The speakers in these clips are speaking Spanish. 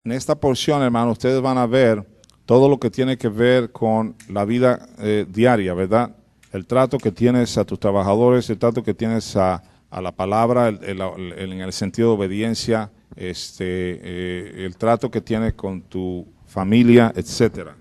En esta porción, hermano, ustedes van a ver todo lo que tiene que ver con la vida diaria, ¿verdad? El trato que tienes a tus trabajadores, el trato que tienes a la palabra, en el sentido de obediencia, el trato que tienes con tu familia, etcétera.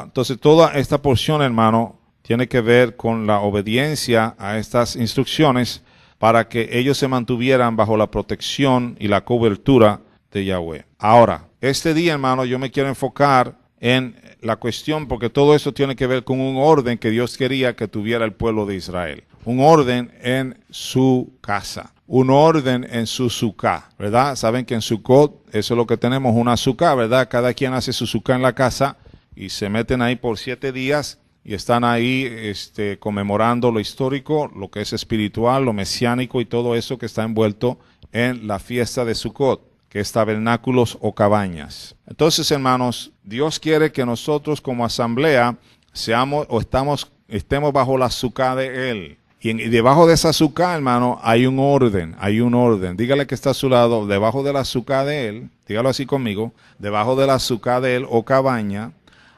Entonces, toda esta porción, hermano, tiene que ver con la obediencia a estas instrucciones para que ellos se mantuvieran bajo la protección y la cobertura de Yahweh. Ahora, este día, hermano, yo me quiero enfocar en la cuestión, porque todo esto tiene que ver con un orden que Dios quería que tuviera el pueblo de Israel. Un orden en su casa, un orden en su suká, ¿verdad? Saben que en Sukkot, eso es lo que tenemos, una suká, ¿verdad? Cada quien hace su suká en la casa y se meten ahí por 7 días y están ahí conmemorando lo histórico, lo que es espiritual, lo mesiánico y todo eso que está envuelto en la fiesta de Sukkot, que es tabernáculos o cabañas. Entonces, hermanos, Dios quiere que nosotros como asamblea estemos bajo la suká de Él. Y debajo de esa suká, hermano, hay un orden. Dígale que está a su lado, debajo de la suká de Él, dígalo así conmigo, debajo de la suká de Él o cabaña,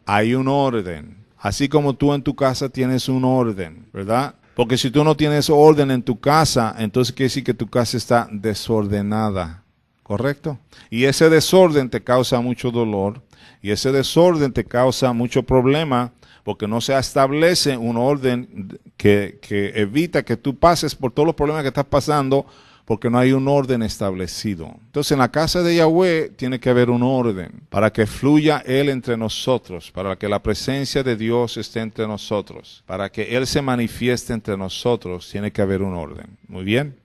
hay un orden. Así como tú en tu casa tienes un orden, ¿verdad? Porque si tú no tienes orden en tu casa, entonces quiere decir que tu casa está desordenada. ¿Correcto? Y ese desorden te causa mucho dolor y ese desorden te causa mucho problema porque no se establece un orden que evita que tú pases por todos los problemas que estás pasando porque no hay un orden establecido. Entonces en la casa de Yahweh tiene que haber un orden para que fluya Él entre nosotros, para que la presencia de Dios esté entre nosotros, para que Él se manifieste entre nosotros, tiene que haber un orden. Muy bien.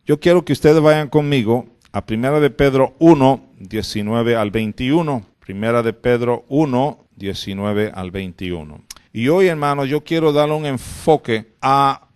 Yo quiero que ustedes vayan conmigo a 1 de Pedro 1, 19 al 21. 1 de Pedro 1, 19 al 21. Y hoy, hermanos, yo quiero darle un enfoque a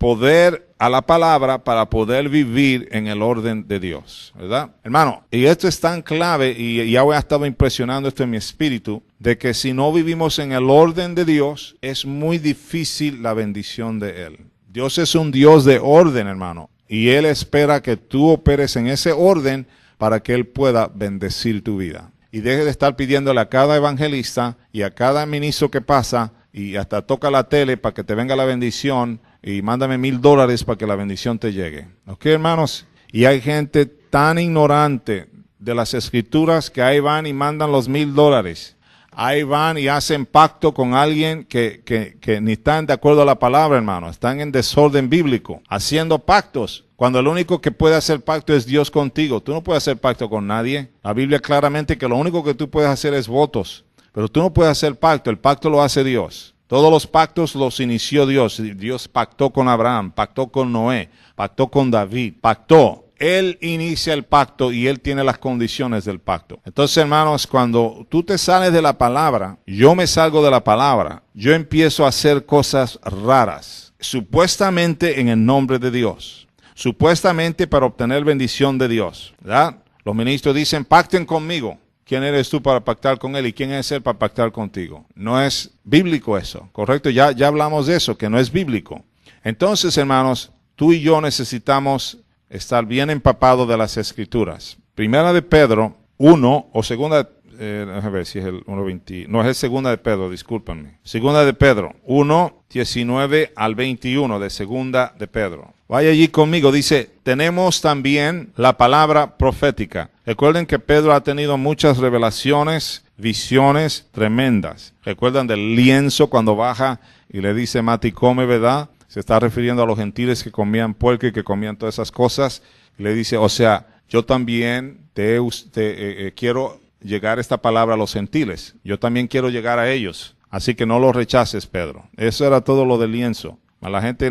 la palabra para poder vivir en el orden de Dios, ¿verdad? Hermano, y esto es tan clave, y ya he estado impresionando esto en mi espíritu, de que si no vivimos en el orden de Dios, es muy difícil la bendición de Él. Dios es un Dios de orden, hermano. Y Él espera que tú operes en ese orden para que Él pueda bendecir tu vida. Y deje de estar pidiéndole a cada evangelista y a cada ministro que pasa y hasta toca la tele para que te venga la bendición y mándame $1,000 para que la bendición te llegue. ¿Ok, hermanos? Y hay gente tan ignorante de las escrituras que ahí van y mandan los $1,000. Ahí van y hacen pacto con alguien que ni están de acuerdo a la palabra, hermano. Están en desorden bíblico, haciendo pactos, cuando el único que puede hacer pacto es Dios contigo. Tú no puedes hacer pacto con nadie. La Biblia claramente que lo único que tú puedes hacer es votos, pero tú no puedes hacer pacto. El pacto lo hace Dios. Todos los pactos los inició Dios. Dios pactó con Abraham, pactó con Noé, pactó con David, pactó. Él inicia el pacto y Él tiene las condiciones del pacto. Entonces, hermanos, cuando tú te sales de la palabra, yo me salgo de la palabra, yo empiezo a hacer cosas raras, supuestamente en el nombre de Dios, supuestamente para obtener bendición de Dios, ¿verdad? Los ministros dicen, pacten conmigo. ¿Quién eres tú para pactar con Él y quién es Él para pactar contigo? No es bíblico eso, ¿correcto? Ya hablamos de eso, que no es bíblico. Entonces, hermanos, tú y yo necesitamos estar bien empapado de las escrituras. 1 de Pedro 1 o segunda, déjame ver si es el 1:20, no es el 2 de Pedro, discúlpenme. 2 de Pedro 1, 19 al 21 de 2 de Pedro. Vaya allí conmigo, dice, tenemos también la palabra profética. Recuerden que Pedro ha tenido muchas revelaciones, visiones tremendas. Recuerdan del lienzo cuando baja y le dice, Mati, come, ¿verdad? Se está refiriendo a los gentiles que comían puerco y que comían todas esas cosas. Y le dice, o sea, yo también quiero llegar esta palabra a los gentiles. Yo también quiero llegar a ellos. Así que no los rechaces, Pedro. Eso era todo lo del lienzo. La gente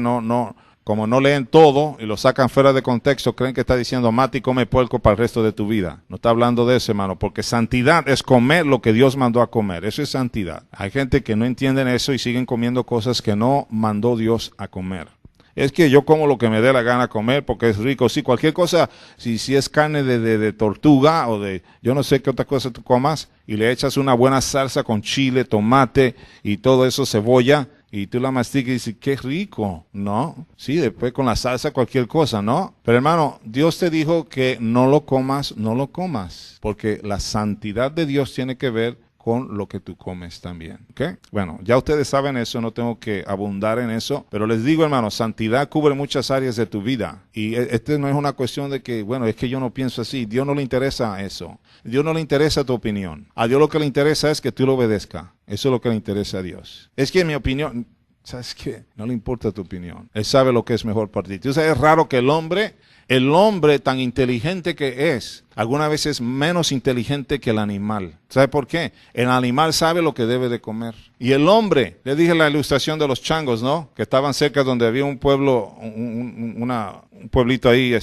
como no leen todo y lo sacan fuera de contexto, creen que está diciendo, Mati, come puerco para el resto de tu vida. No está hablando de eso, hermano, porque santidad es comer lo que Dios mandó a comer. Eso es santidad. Hay gente que no entienden eso y siguen comiendo cosas que no mandó Dios a comer. Es que yo como lo que me dé la gana comer porque es rico. Sí, cualquier cosa, si es carne de tortuga o de yo no sé qué otra cosa tú comas y le echas una buena salsa con chile, tomate y todo eso, cebolla, y tú la masticas y dices, qué rico, ¿no? Sí, después con la salsa cualquier cosa, ¿no? Pero hermano, Dios te dijo que no lo comas, porque la santidad de Dios tiene que ver con lo que tú comes también, ¿ok? Bueno, ya ustedes saben eso, no tengo que abundar en eso, pero les digo, hermano, santidad cubre muchas áreas de tu vida, y no es una cuestión de que, bueno, es que yo no pienso así, Dios no le interesa eso, Dios no le interesa tu opinión, a Dios lo que le interesa es que tú lo obedezcas, eso es lo que le interesa a Dios. Es que mi opinión, ¿sabes qué? No le importa tu opinión, Él sabe lo que es mejor para ti. Entonces es raro que el hombre tan inteligente que es, algunas veces menos inteligente que el animal. ¿Sabe por qué? El animal sabe lo que debe de comer. Y el hombre, le dije la ilustración de los changos, ¿no? Que estaban cerca donde había un pueblo, un pueblito ahí,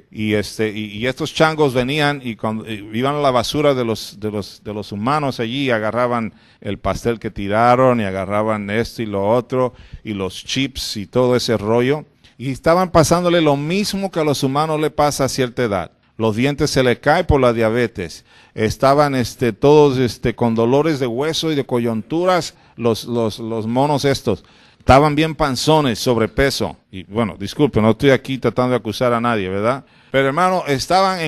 y estos changos venían y cuando iban a la basura de los humanos allí, agarraban el pastel que tiraron y agarraban esto y lo otro, y los chips y todo ese rollo. Y estaban pasándole lo mismo que a los humanos le pasa a cierta edad. Los dientes se le caen por la diabetes. Estaban todos con dolores de hueso y de coyunturas, los monos estos. Estaban bien panzones, sobrepeso. Y bueno, disculpe, no estoy aquí tratando de acusar a nadie, ¿verdad? Pero hermano, estaban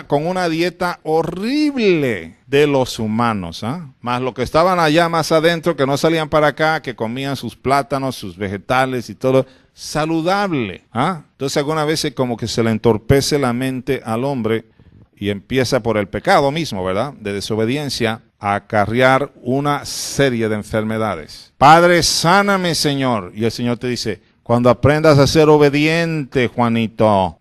con una dieta horrible de los humanos, ¿ah? Más lo que estaban allá más adentro, que no salían para acá, que comían sus plátanos, sus vegetales y todo, saludable, ¿ah? Entonces algunas veces como que se le entorpece la mente al hombre y empieza por el pecado mismo, ¿verdad? De desobediencia a acarrear una serie de enfermedades. Padre, sáname, Señor. Y el Señor te dice, cuando aprendas a ser obediente, Juanito,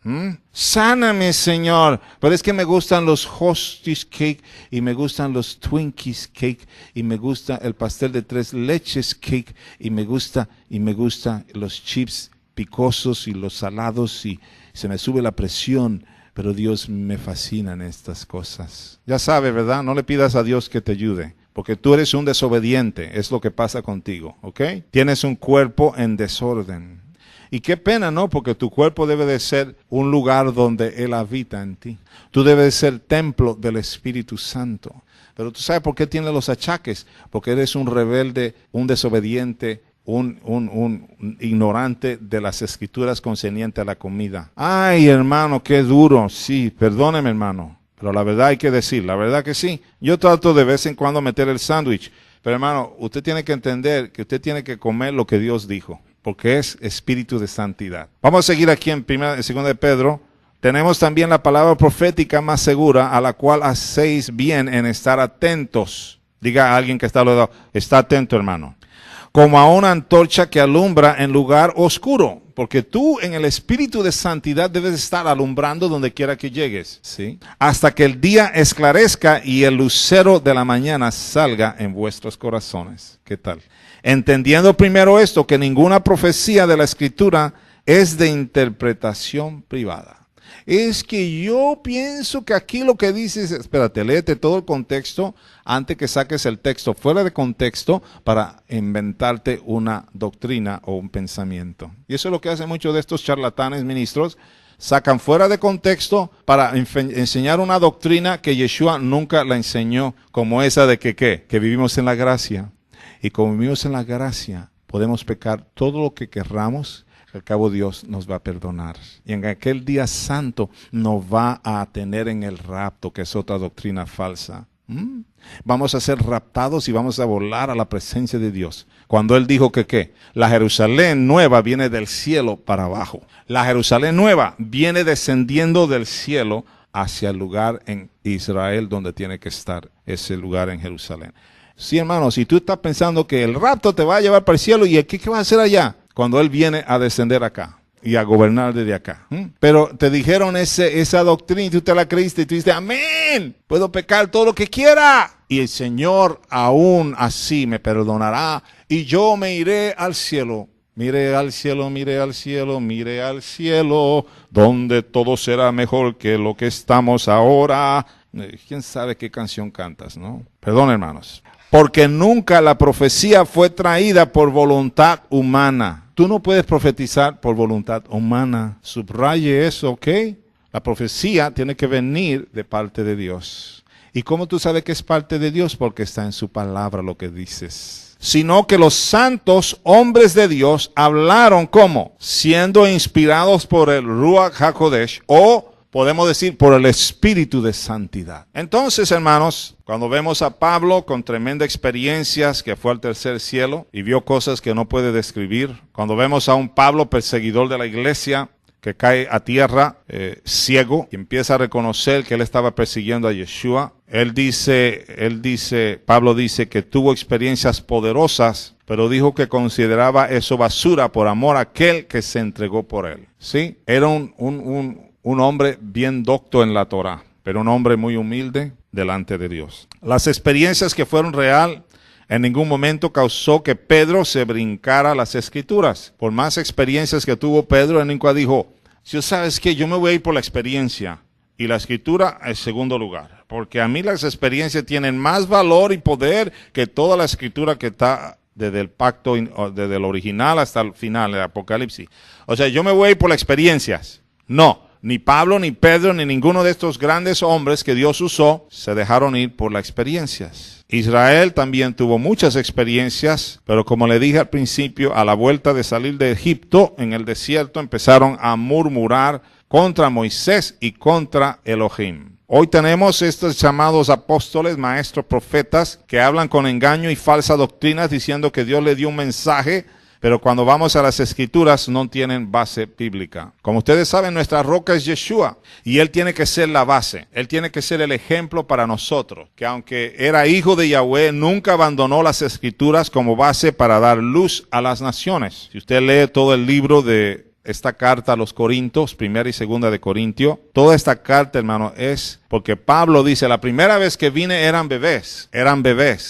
sáname, Señor. Pero es que me gustan los Hostess Cake y me gustan los Twinkies Cake y me gusta el pastel de 3 leches Cake y me gusta los chips picosos y los salados y se me sube la presión. Pero Dios, me fascinan estas cosas. Ya sabe, ¿verdad? No le pidas a Dios que te ayude, porque tú eres un desobediente, es lo que pasa contigo, ¿ok? Tienes un cuerpo en desorden. Y qué pena, ¿no? Porque tu cuerpo debe de ser un lugar donde Él habita en ti. Tú debes de ser templo del Espíritu Santo. Pero tú sabes por qué tienes los achaques, porque eres un rebelde, un desobediente, un ignorante de las escrituras concernientes a la comida. Ay, hermano, qué duro. Sí, perdóneme, hermano. Pero la verdad hay que decir, la verdad que sí. Yo trato de vez en cuando meter el sándwich. Pero hermano, usted tiene que entender que usted tiene que comer lo que Dios dijo, porque es espíritu de santidad. Vamos a seguir aquí en 2 de Pedro. Tenemos también la palabra profética más segura, a la cual hacéis bien en estar atentos. Diga a alguien que está al lado, está atento, hermano. Como a una antorcha que alumbra en lugar oscuro, porque tú en el espíritu de santidad debes estar alumbrando donde quiera que llegues, ¿sí? Hasta que el día esclarezca y el lucero de la mañana salga en vuestros corazones. ¿Qué tal? Entendiendo primero esto, que ninguna profecía de la Escritura es de interpretación privada. Es que yo pienso que aquí lo que dice es, espérate, léete todo el contexto antes que saques el texto fuera de contexto para inventarte una doctrina o un pensamiento. Y eso es lo que hacen muchos de estos charlatanes ministros, sacan fuera de contexto para enseñar una doctrina que Yeshua nunca la enseñó, como esa de que vivimos en la gracia. Y como vivimos en la gracia, podemos pecar todo lo que querramos. Al cabo Dios nos va a perdonar. Y en aquel día santo nos va a tener en el rapto, que es otra doctrina falsa. Vamos a ser raptados y vamos a volar a la presencia de Dios. Cuando Él dijo que la Jerusalén nueva viene del cielo para abajo. La Jerusalén nueva viene descendiendo del cielo hacia el lugar en Israel donde tiene que estar, ese lugar en Jerusalén. Sí, hermano, si tú estás pensando que el rapto te va a llevar para el cielo, ¿y qué vas a hacer allá? Cuando Él viene a descender acá y a gobernar desde acá. Pero te dijeron esa doctrina y tú te la creíste y tú dices, amén, puedo pecar todo lo que quiera. Y el Señor aún así me perdonará y yo me iré al cielo. Mire al cielo, mire al cielo, mire al cielo, donde todo será mejor que lo que estamos ahora. ¿Quién sabe qué canción cantas, no? Perdón, hermanos. Porque nunca la profecía fue traída por voluntad humana. Tú no puedes profetizar por voluntad humana. Subraye eso, ¿ok? La profecía tiene que venir de parte de Dios. ¿Y cómo tú sabes que es parte de Dios? Porque está en su palabra lo que dices. Sino que los santos hombres de Dios hablaron ¿cómo? Siendo inspirados por el Ruach HaKodesh, o podemos decir por el Espíritu de Santidad. Entonces, hermanos, cuando vemos a Pablo con tremenda experiencias, que fue al tercer cielo y vio cosas que no puede describir, cuando vemos a un Pablo perseguidor de la iglesia, que cae a tierra ciego y empieza a reconocer que él estaba persiguiendo a Yeshua. Pablo dice que tuvo experiencias poderosas, pero dijo que consideraba eso basura por amor a aquel que se entregó por él. ¿Sí? Era un hombre bien docto en la Torá, pero un hombre muy humilde delante de Dios. Las experiencias que fueron real en ningún momento causó que Pedro se brincara las escrituras. Por más experiencias que tuvo Pedro, él nunca dijo, si sabes que yo me voy a ir por la experiencia y la escritura en segundo lugar. Porque a mí las experiencias tienen más valor y poder que toda la escritura que está desde el pacto, desde el original hasta el final, el Apocalipsis. O sea, yo me voy a ir por las experiencias. No. Ni Pablo, ni Pedro, ni ninguno de estos grandes hombres que Dios usó se dejaron ir por las experiencias. Israel también tuvo muchas experiencias, pero como le dije al principio, a la vuelta de salir de Egipto, en el desierto, empezaron a murmurar contra Moisés y contra Elohim. Hoy tenemos estos llamados apóstoles, maestros, profetas, que hablan con engaño y falsas doctrinas diciendo que Dios le dio un mensaje, pero cuando vamos a las escrituras no tienen base bíblica. Como ustedes saben, nuestra roca es Yeshua y Él tiene que ser la base. Él tiene que ser el ejemplo para nosotros, que aunque era hijo de Yahweh, nunca abandonó las escrituras como base para dar luz a las naciones. Si usted lee todo el libro de esta carta a los Corintios, primera y segunda de Corintio, toda esta carta, hermano, es porque Pablo dice, la primera vez que vine eran bebés.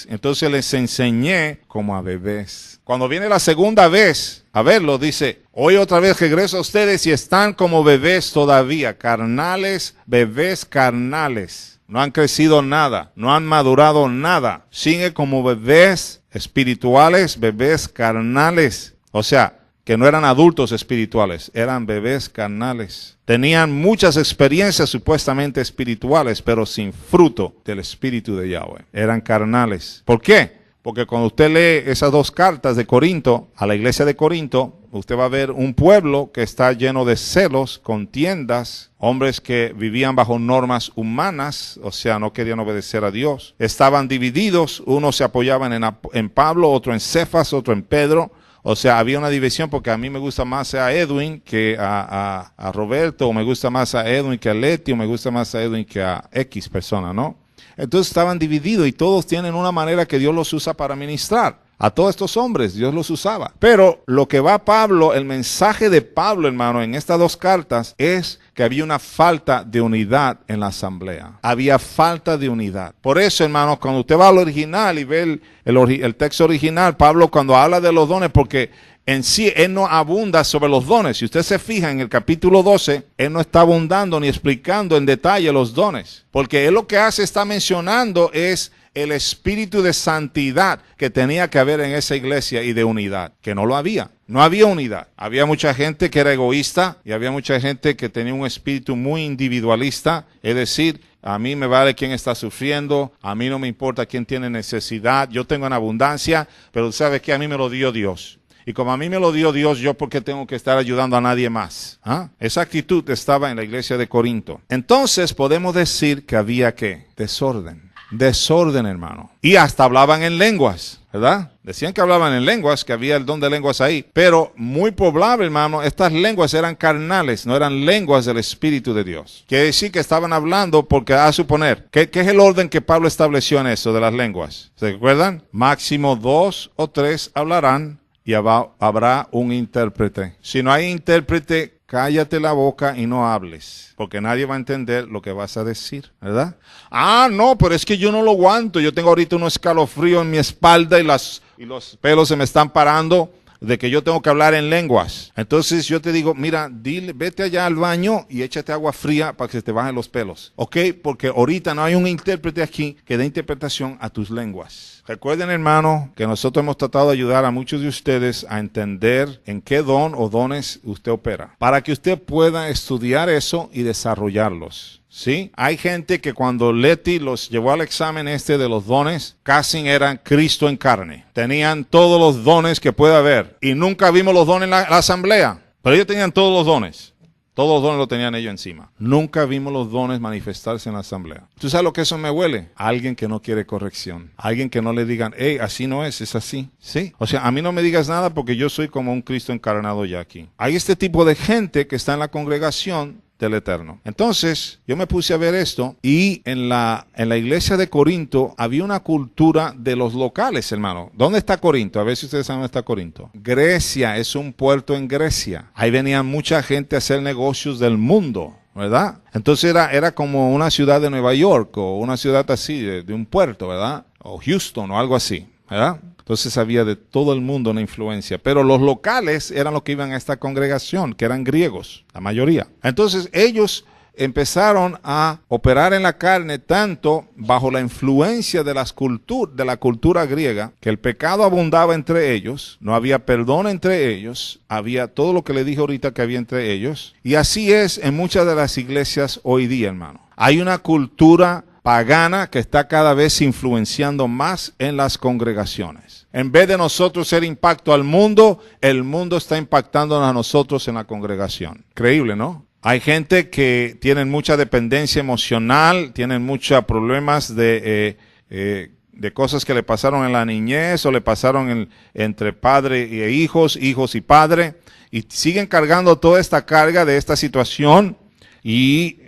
Entonces les enseñé como a bebés. Cuando viene la segunda vez a verlo, dice, hoy otra vez regreso a ustedes y están como bebés todavía, carnales, bebés carnales. No han crecido nada, no han madurado nada. Siguen como bebés espirituales, bebés carnales. O sea, que no eran adultos espirituales, eran bebés carnales. Tenían muchas experiencias supuestamente espirituales, pero sin fruto del Espíritu de Yahweh. Eran carnales. ¿Por qué? Porque cuando usted lee esas dos cartas de Corinto, a la iglesia de Corinto, usted va a ver un pueblo que está lleno de celos, contiendas, hombres que vivían bajo normas humanas, o sea, no querían obedecer a Dios. Estaban divididos, unos se apoyaban en Pablo, otro en Cefas, otro en Pedro. O sea, había una división porque a mí me gusta más a Edwin que a Roberto, o me gusta más a Edwin que a Leti, o me gusta más a Edwin que a X persona, ¿no? Entonces estaban divididos y todos tienen una manera que Dios los usa para ministrar. A todos estos hombres Dios los usaba. Pero lo que va Pablo, el mensaje de Pablo, hermano, en estas dos cartas es que había una falta de unidad en la asamblea. Había falta de unidad. Por eso, hermano, cuando usted va al original y ve el texto original, Pablo cuando habla de los dones, porque en sí él no abunda sobre los dones. Si usted se fija en el capítulo 12, él no está abundando ni explicando en detalle los dones. Porque él lo que hace, está mencionando es el espíritu de santidad que tenía que haber en esa iglesia y de unidad, que no lo había. No había unidad. Había mucha gente que era egoísta y había mucha gente que tenía un espíritu muy individualista, es decir, a mí me vale quién está sufriendo, a mí no me importa quién tiene necesidad, yo tengo en abundancia, pero ¿sabes qué? A mí me lo dio Dios. Y como a mí me lo dio Dios, ¿yo por qué tengo que estar ayudando a nadie más? ¿Ah? Esa actitud estaba en la iglesia de Corinto. Entonces podemos decir que había ¿qué? Desorden. Desorden, hermano. Y hasta hablaban en lenguas, ¿verdad? Decían que hablaban en lenguas, que había el don de lenguas ahí. Pero muy probable, hermano, estas lenguas eran carnales, no eran lenguas del Espíritu de Dios. Quiere decir que estaban hablando porque, a suponer, ¿qué es el orden que Pablo estableció en eso de las lenguas? ¿Se acuerdan? Máximo 2 o 3 hablarán y habrá un intérprete. Si no hay intérprete, cállate la boca y no hables, porque nadie va a entender lo que vas a decir, ¿verdad? Ah, no, pero es que yo no lo aguanto. Yo tengo ahorita un escalofrío en mi espalda y los pelos se me están parando de que yo tengo que hablar en lenguas. Entonces yo te digo, mira, vete allá al baño y échate agua fría para que se te bajen los pelos, ¿ok? Porque ahorita no hay un intérprete aquí que dé interpretación a tus lenguas. Recuerden, hermano, que nosotros hemos tratado de ayudar a muchos de ustedes a entender en qué don o dones usted opera, para que usted pueda estudiar eso y desarrollarlos. ¿sí? Hay gente que cuando Leti los llevó al examen de los dones, casi eran Cristo en carne. Tenían todos los dones que puede haber. Y nunca vimos los dones en la asamblea. Pero ellos tenían todos los dones. Todos los dones los tenían ellos encima. Nunca vimos los dones manifestarse en la asamblea. ¿Tú sabes lo que eso me huele? Alguien que no quiere corrección. Alguien que no le digan, hey, así no es así. ¿Sí? O sea, a mí no me digas nada porque yo soy como un Cristo encarnado ya aquí. Hay este tipo de gente que está en la congregación del Eterno. Entonces, yo me puse a ver esto y en la iglesia de Corinto había una cultura de los locales, hermano. ¿Dónde está Corinto? A ver si ustedes saben dónde está Corinto. Grecia, es un puerto en Grecia. Ahí venían mucha gente a hacer negocios del mundo, ¿verdad? Entonces era como una ciudad de Nueva York o una ciudad así, de un puerto, ¿verdad? O Houston o algo así, ¿verdad? Entonces había de todo el mundo una influencia. Pero los locales eran los que iban a esta congregación, que eran griegos, la mayoría. Entonces ellos empezaron a operar en la carne tanto bajo la influencia de la cultura griega, que el pecado abundaba entre ellos, no había perdón entre ellos, había todo lo que le dije ahorita que había entre ellos. Y así es en muchas de las iglesias hoy día, hermano. Hay una cultura pagana que está cada vez influenciando más en las congregaciones. En vez de nosotros ser impacto al mundo, el mundo está impactando a nosotros en la congregación. Increíble, ¿no? Hay gente que tienen mucha dependencia emocional, tienen muchos problemas de cosas que le pasaron en la niñez o le pasaron entre padre e hijos y padre, y siguen cargando toda esta carga de esta situación. Y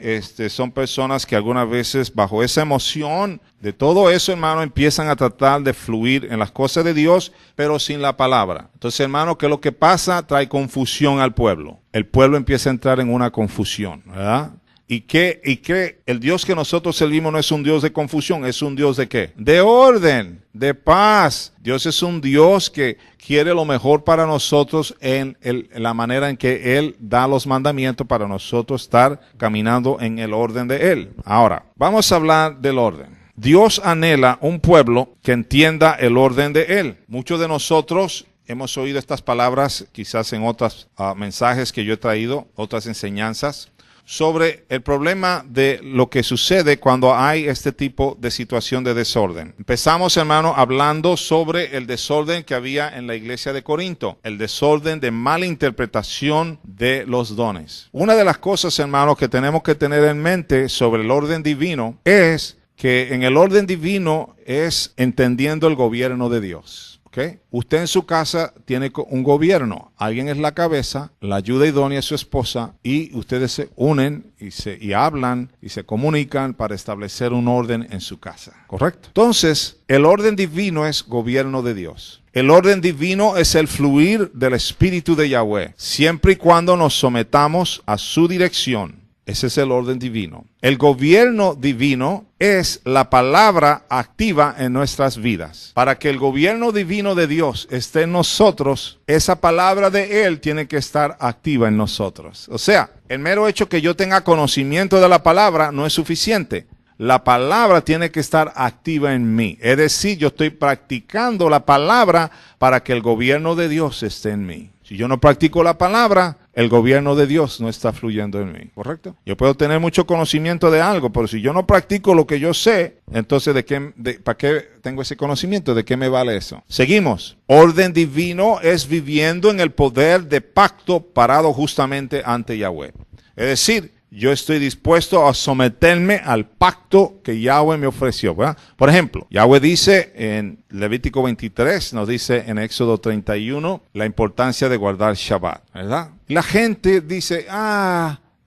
son personas que algunas veces bajo esa emoción de todo eso, hermano, empiezan a tratar de fluir en las cosas de Dios, pero sin la palabra. Entonces, hermano, ¿qué es lo que pasa? Trae confusión al pueblo. El pueblo empieza a entrar en una confusión, ¿verdad? ¿Y qué? El Dios que nosotros servimos no es un Dios de confusión, es un Dios de ¿qué? De orden, de paz. Dios es un Dios que quiere lo mejor para nosotros en la manera en que Él da los mandamientos para nosotros estar caminando en el orden de Él. Ahora, vamos a hablar del orden. Dios anhela un pueblo que entienda el orden de Él. Muchos de nosotros hemos oído estas palabras, quizás en otros mensajes que yo he traído, otras enseñanzas, sobre el problema de lo que sucede cuando hay este tipo de situación de desorden. Empezamos, hermano, hablando sobre el desorden que había en la iglesia de Corinto, el desorden de mala interpretación de los dones. Una de las cosas, hermano, que tenemos que tener en mente sobre el orden divino es que en el orden divino es entendiendo el gobierno de Dios. ¿Okay? Usted en su casa tiene un gobierno, alguien es la cabeza, la ayuda idónea es su esposa y ustedes se unen y hablan y se comunican para establecer un orden en su casa, ¿correcto? Entonces, el orden divino es gobierno de Dios. El orden divino es el fluir del Espíritu de Yahweh, siempre y cuando nos sometamos a su dirección. Ese es el orden divino. El gobierno divino es la palabra activa en nuestras vidas. Para que el gobierno divino de Dios esté en nosotros, esa palabra de Él tiene que estar activa en nosotros. O sea, el mero hecho que yo tenga conocimiento de la palabra no es suficiente. La palabra tiene que estar activa en mí. Es decir, yo estoy practicando la palabra para que el gobierno de Dios esté en mí. Si yo no practico la palabra, el gobierno de Dios no está fluyendo en mí, ¿correcto? Yo puedo tener mucho conocimiento de algo, pero si yo no practico lo que yo sé, entonces ¿para qué tengo ese conocimiento? ¿De qué me vale eso? Seguimos. Orden divino es viviendo en el poder de pacto parado justamente ante Yahweh. Es decir, yo estoy dispuesto a someterme al pacto que Yahweh me ofreció, ¿verdad? Por ejemplo, Yahweh dice en Levítico 23, nos dice en Éxodo 31, la importancia de guardar Shabbat, ¿verdad? La gente dice,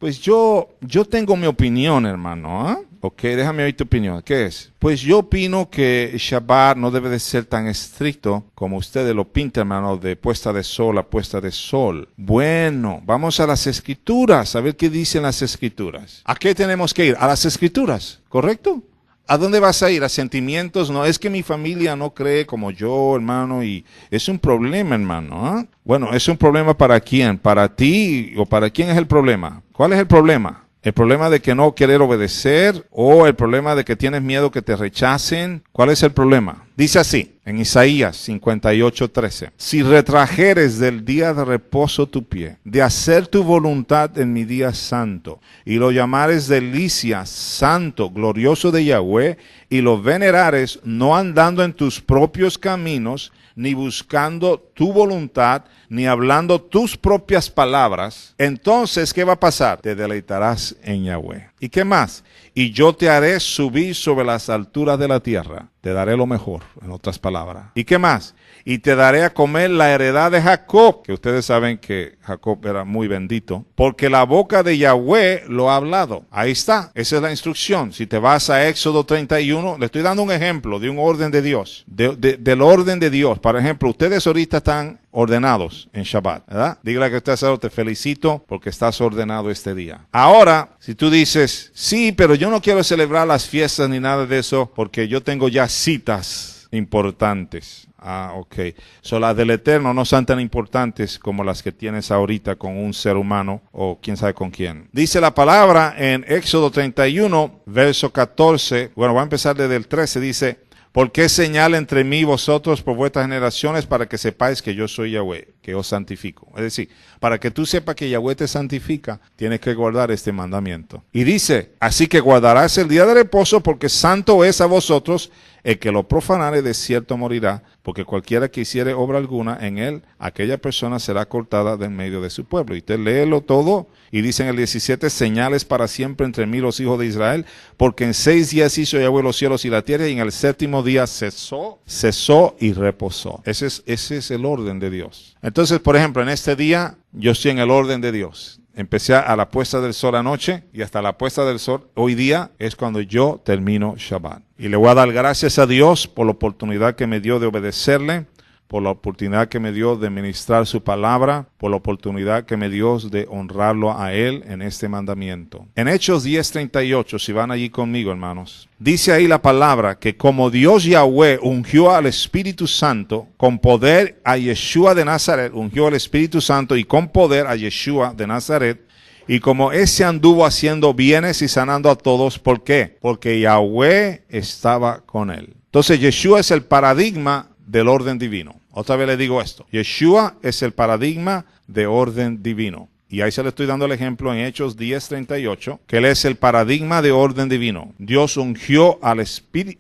pues yo tengo mi opinión, hermano, ¿ah? Ok, déjame oír tu opinión. ¿Qué es? Pues yo opino que Shabbat no debe de ser tan estricto como ustedes lo pintan, hermano, de puesta de sol a puesta de sol. Bueno, vamos a las Escrituras, a ver qué dicen las Escrituras. ¿A qué tenemos que ir? A las Escrituras, ¿correcto? ¿A dónde vas a ir? ¿A sentimientos? No, es que mi familia no cree como yo, hermano, y es un problema, hermano, ¿eh? Bueno, ¿es un problema para quién? ¿Para ti o para quién es el problema? ¿Cuál es el problema? ¿El problema de que no querer obedecer o el problema de que tienes miedo que te rechacen? ¿Cuál es el problema? Dice así, en Isaías 58:13. Si retrajeres del día de reposo tu pie, de hacer tu voluntad en mi día santo, y lo llamares delicia, santo, glorioso de Yahweh, y lo venerares, no andando en tus propios caminos, ni buscando tu voluntad, ni hablando tus propias palabras, entonces, ¿qué va a pasar? Te deleitarás en Yahweh. ¿Y qué más? Y yo te haré subir sobre las alturas de la tierra. Te daré lo mejor, en otras palabras. ¿Y qué más? Y te daré a comer la heredad de Jacob, que ustedes saben que Jacob era muy bendito, porque la boca de Yahweh lo ha hablado. Ahí está, esa es la instrucción. Si te vas a Éxodo 31, le estoy dando un ejemplo de un orden de Dios, del orden de Dios. Por ejemplo, ustedes ahorita están ordenados en Shabbat, ¿verdad? Dígale que usted te felicito porque estás ordenado este día. Ahora, si tú dices, sí, pero yo no quiero celebrar las fiestas ni nada de eso porque yo tengo ya citas importantes. Ah, ok. Las del Eterno no son tan importantes como las que tienes ahorita con un ser humano o quién sabe con quién. Dice la palabra en Éxodo 31, verso 14. Bueno, voy a empezar desde el 13. Dice, ¿por qué señal entre mí y vosotros por vuestras generaciones para que sepáis que yo soy Yahweh, que os santifico? Es decir, para que tú sepas que Yahweh te santifica, tienes que guardar este mandamiento. Y dice, así que guardarás el día de reposo porque santo es a vosotros. El que lo profanare de cierto morirá, porque cualquiera que hiciere obra alguna en él, aquella persona será cortada del medio de su pueblo. Y usted léelo todo, y dice en el 17, señales para siempre entre mí los hijos de Israel, porque en 6 días hizo Yahweh los cielos y la tierra, y en el 7º día cesó y reposó. Ese es el orden de Dios. Entonces, por ejemplo, en este día, yo estoy en el orden de Dios. Empecé a la puesta del sol anoche y hasta la puesta del sol hoy día es cuando yo termino Shabbat. Y le voy a dar gracias a Dios por la oportunidad que me dio de obedecerle, por la oportunidad que me dio de ministrar su palabra, por la oportunidad que me dio de honrarlo a él en este mandamiento. En Hechos 10:38, si van allí conmigo, hermanos, dice ahí la palabra que como Dios Yahweh ungió al Espíritu Santo con poder a Yeshua de Nazaret, ungió al Espíritu Santo y con poder a Yeshua de Nazaret, y como ese anduvo haciendo bienes y sanando a todos, ¿por qué? Porque Yahweh estaba con él. Entonces Yeshua es el paradigma del orden divino. Otra vez le digo esto. Yeshua es el paradigma de orden divino. Y ahí se le estoy dando el ejemplo en Hechos 10:38, que él es el paradigma de orden divino. Dios ungió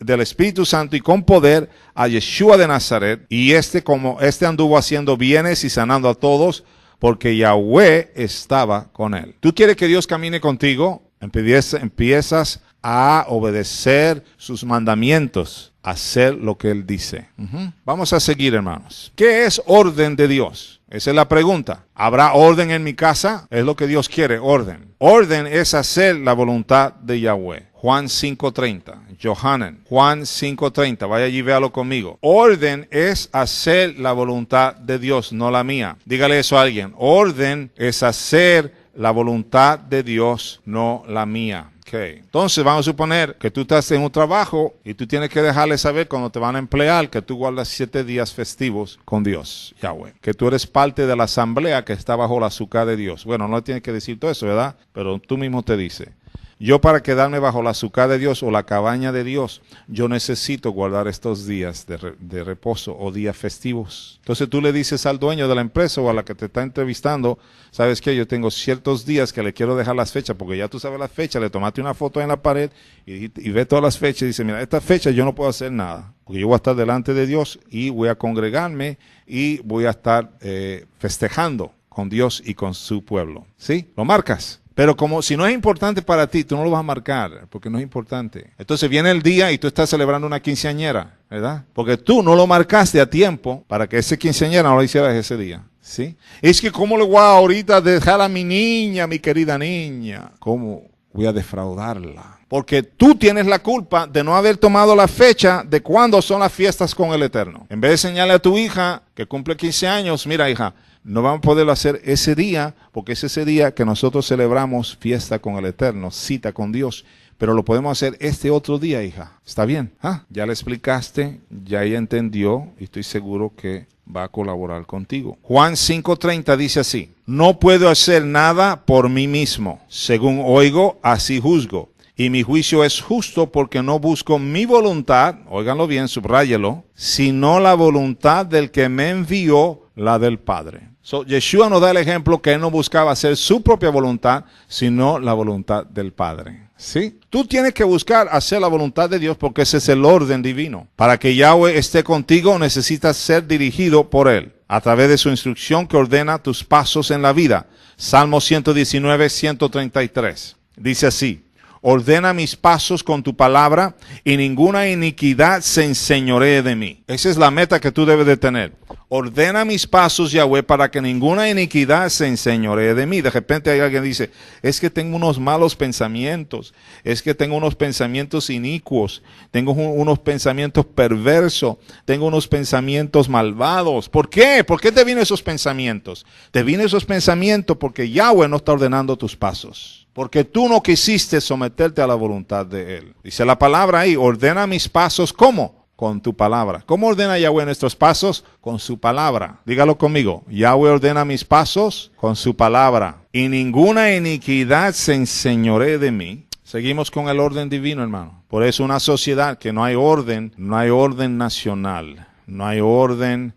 del Espíritu Santo y con poder a Yeshua de Nazaret. Y como este anduvo haciendo bienes y sanando a todos, porque Yahweh estaba con él. ¿Tú quieres que Dios camine contigo? Empiezas a obedecer sus mandamientos, a hacer lo que él dice. Vamos a seguir, hermanos. ¿Qué es orden de Dios? Esa es la pregunta. ¿Habrá orden en mi casa? Es lo que Dios quiere, orden. Orden es hacer la voluntad de Yahweh. Juan 5:30, Johanan, Juan 5:30, vaya allí, véalo conmigo. Orden es hacer la voluntad de Dios, no la mía. Dígale eso a alguien. Orden es hacer la voluntad de Dios, no la mía. Okay. Entonces vamos a suponer que tú estás en un trabajo y tú tienes que dejarle saber cuando te van a emplear que tú guardas 7 días festivos con Dios, Yahweh. Que tú eres parte de la asamblea que está bajo la azúcar de Dios. Bueno, no tienes que decir todo eso, ¿verdad? Pero tú mismo te dices. Yo para quedarme bajo la azúcar de Dios o la cabaña de Dios, yo necesito guardar estos días de reposo o días festivos. Entonces tú le dices al dueño de la empresa o a la que te está entrevistando, ¿sabes qué? Yo tengo ciertos días que le quiero dejar las fechas, porque ya tú sabes las fechas, le tomaste una foto en la pared y ve todas las fechas y dice, mira, esta fecha yo no puedo hacer nada, porque yo voy a estar delante de Dios y voy a congregarme y voy a estar festejando con Dios y con su pueblo. ¿Sí? Lo marcas. Pero como si no es importante para ti, tú no lo vas a marcar, porque no es importante. Entonces viene el día y tú estás celebrando una quinceañera, ¿verdad? Porque tú no lo marcaste a tiempo para que ese quinceañera no lo hicieras ese día, ¿sí? Es que ¿cómo le voy a ahorita dejar a mi niña, mi querida niña? ¿Cómo voy a defraudarla? Porque tú tienes la culpa de no haber tomado la fecha de cuándo son las fiestas con el Eterno. En vez de enseñarle a tu hija que cumple 15 años, mira hija, no vamos a poderlo hacer ese día, porque es ese día que nosotros celebramos fiesta con el Eterno, cita con Dios. Pero lo podemos hacer este otro día, hija. ¿Está bien? Ya le explicaste, ya ella entendió y estoy seguro que va a colaborar contigo. Juan 5:30 dice así: no puedo hacer nada por mí mismo. Según oigo, así juzgo. y mi juicio es justo porque no busco mi voluntad, óiganlo bien, subráyelo, sino la voluntad del que me envió, la del Padre. Yeshua nos da el ejemplo que él no buscaba hacer su propia voluntad, sino la voluntad del Padre. ¿Sí? Tú tienes que buscar hacer la voluntad de Dios porque ese es el orden divino. Para que Yahweh esté contigo necesitas ser dirigido por él a través de su instrucción que ordena tus pasos en la vida. Salmo 119, 133. Dice así: ordena mis pasos con tu palabra y ninguna iniquidad se enseñoree de mí. Esa es la meta que tú debes de tener. Ordena mis pasos, Yahweh, para que ninguna iniquidad se enseñoree de mí. De repente hay alguien que dice, es que tengo unos malos pensamientos, es que tengo unos pensamientos inicuos, tengo unos pensamientos perversos, tengo unos pensamientos malvados. ¿Por qué? ¿Por qué te vienen esos pensamientos? Te vienen esos pensamientos porque Yahweh no está ordenando tus pasos. Porque tú no quisiste someterte a la voluntad de él. Dice la palabra ahí, ordena mis pasos, ¿cómo? Con tu palabra. ¿Cómo ordena Yahweh nuestros pasos? Con su palabra. Dígalo conmigo. Yahweh ordena mis pasos con su palabra. Y ninguna iniquidad se enseñoree de mí. Seguimos con el orden divino, hermano. Por eso una sociedad que no hay orden nacional. No hay orden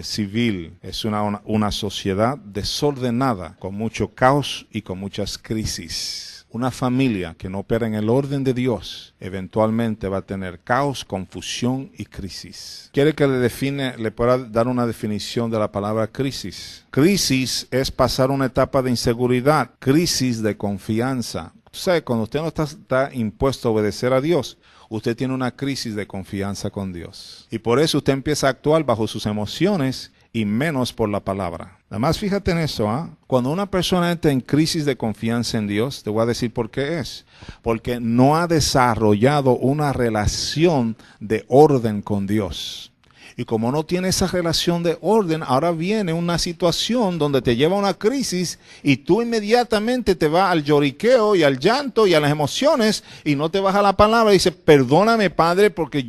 civil, es una sociedad desordenada, con mucho caos y con muchas crisis. Una familia que no opera en el orden de Dios, eventualmente va a tener caos, confusión y crisis. ¿Quiere que le pueda dar una definición de la palabra crisis? Crisis es pasar una etapa de inseguridad, crisis de confianza. Tú sabes, cuando usted no está impuesto a obedecer a Dios, usted tiene una crisis de confianza con Dios. Y por eso usted empieza a actuar bajo sus emociones y menos por la palabra. Además, fíjate en eso, ¿eh? Cuando una persona entra en crisis de confianza en Dios, te voy a decir por qué es. Porque no ha desarrollado una relación de orden con Dios. Y como no tiene esa relación de orden, ahora viene una situación donde te lleva a una crisis y tú inmediatamente te vas al lloriqueo y al llanto y a las emociones y no te vas a la palabra y dices, perdóname, Padre, porque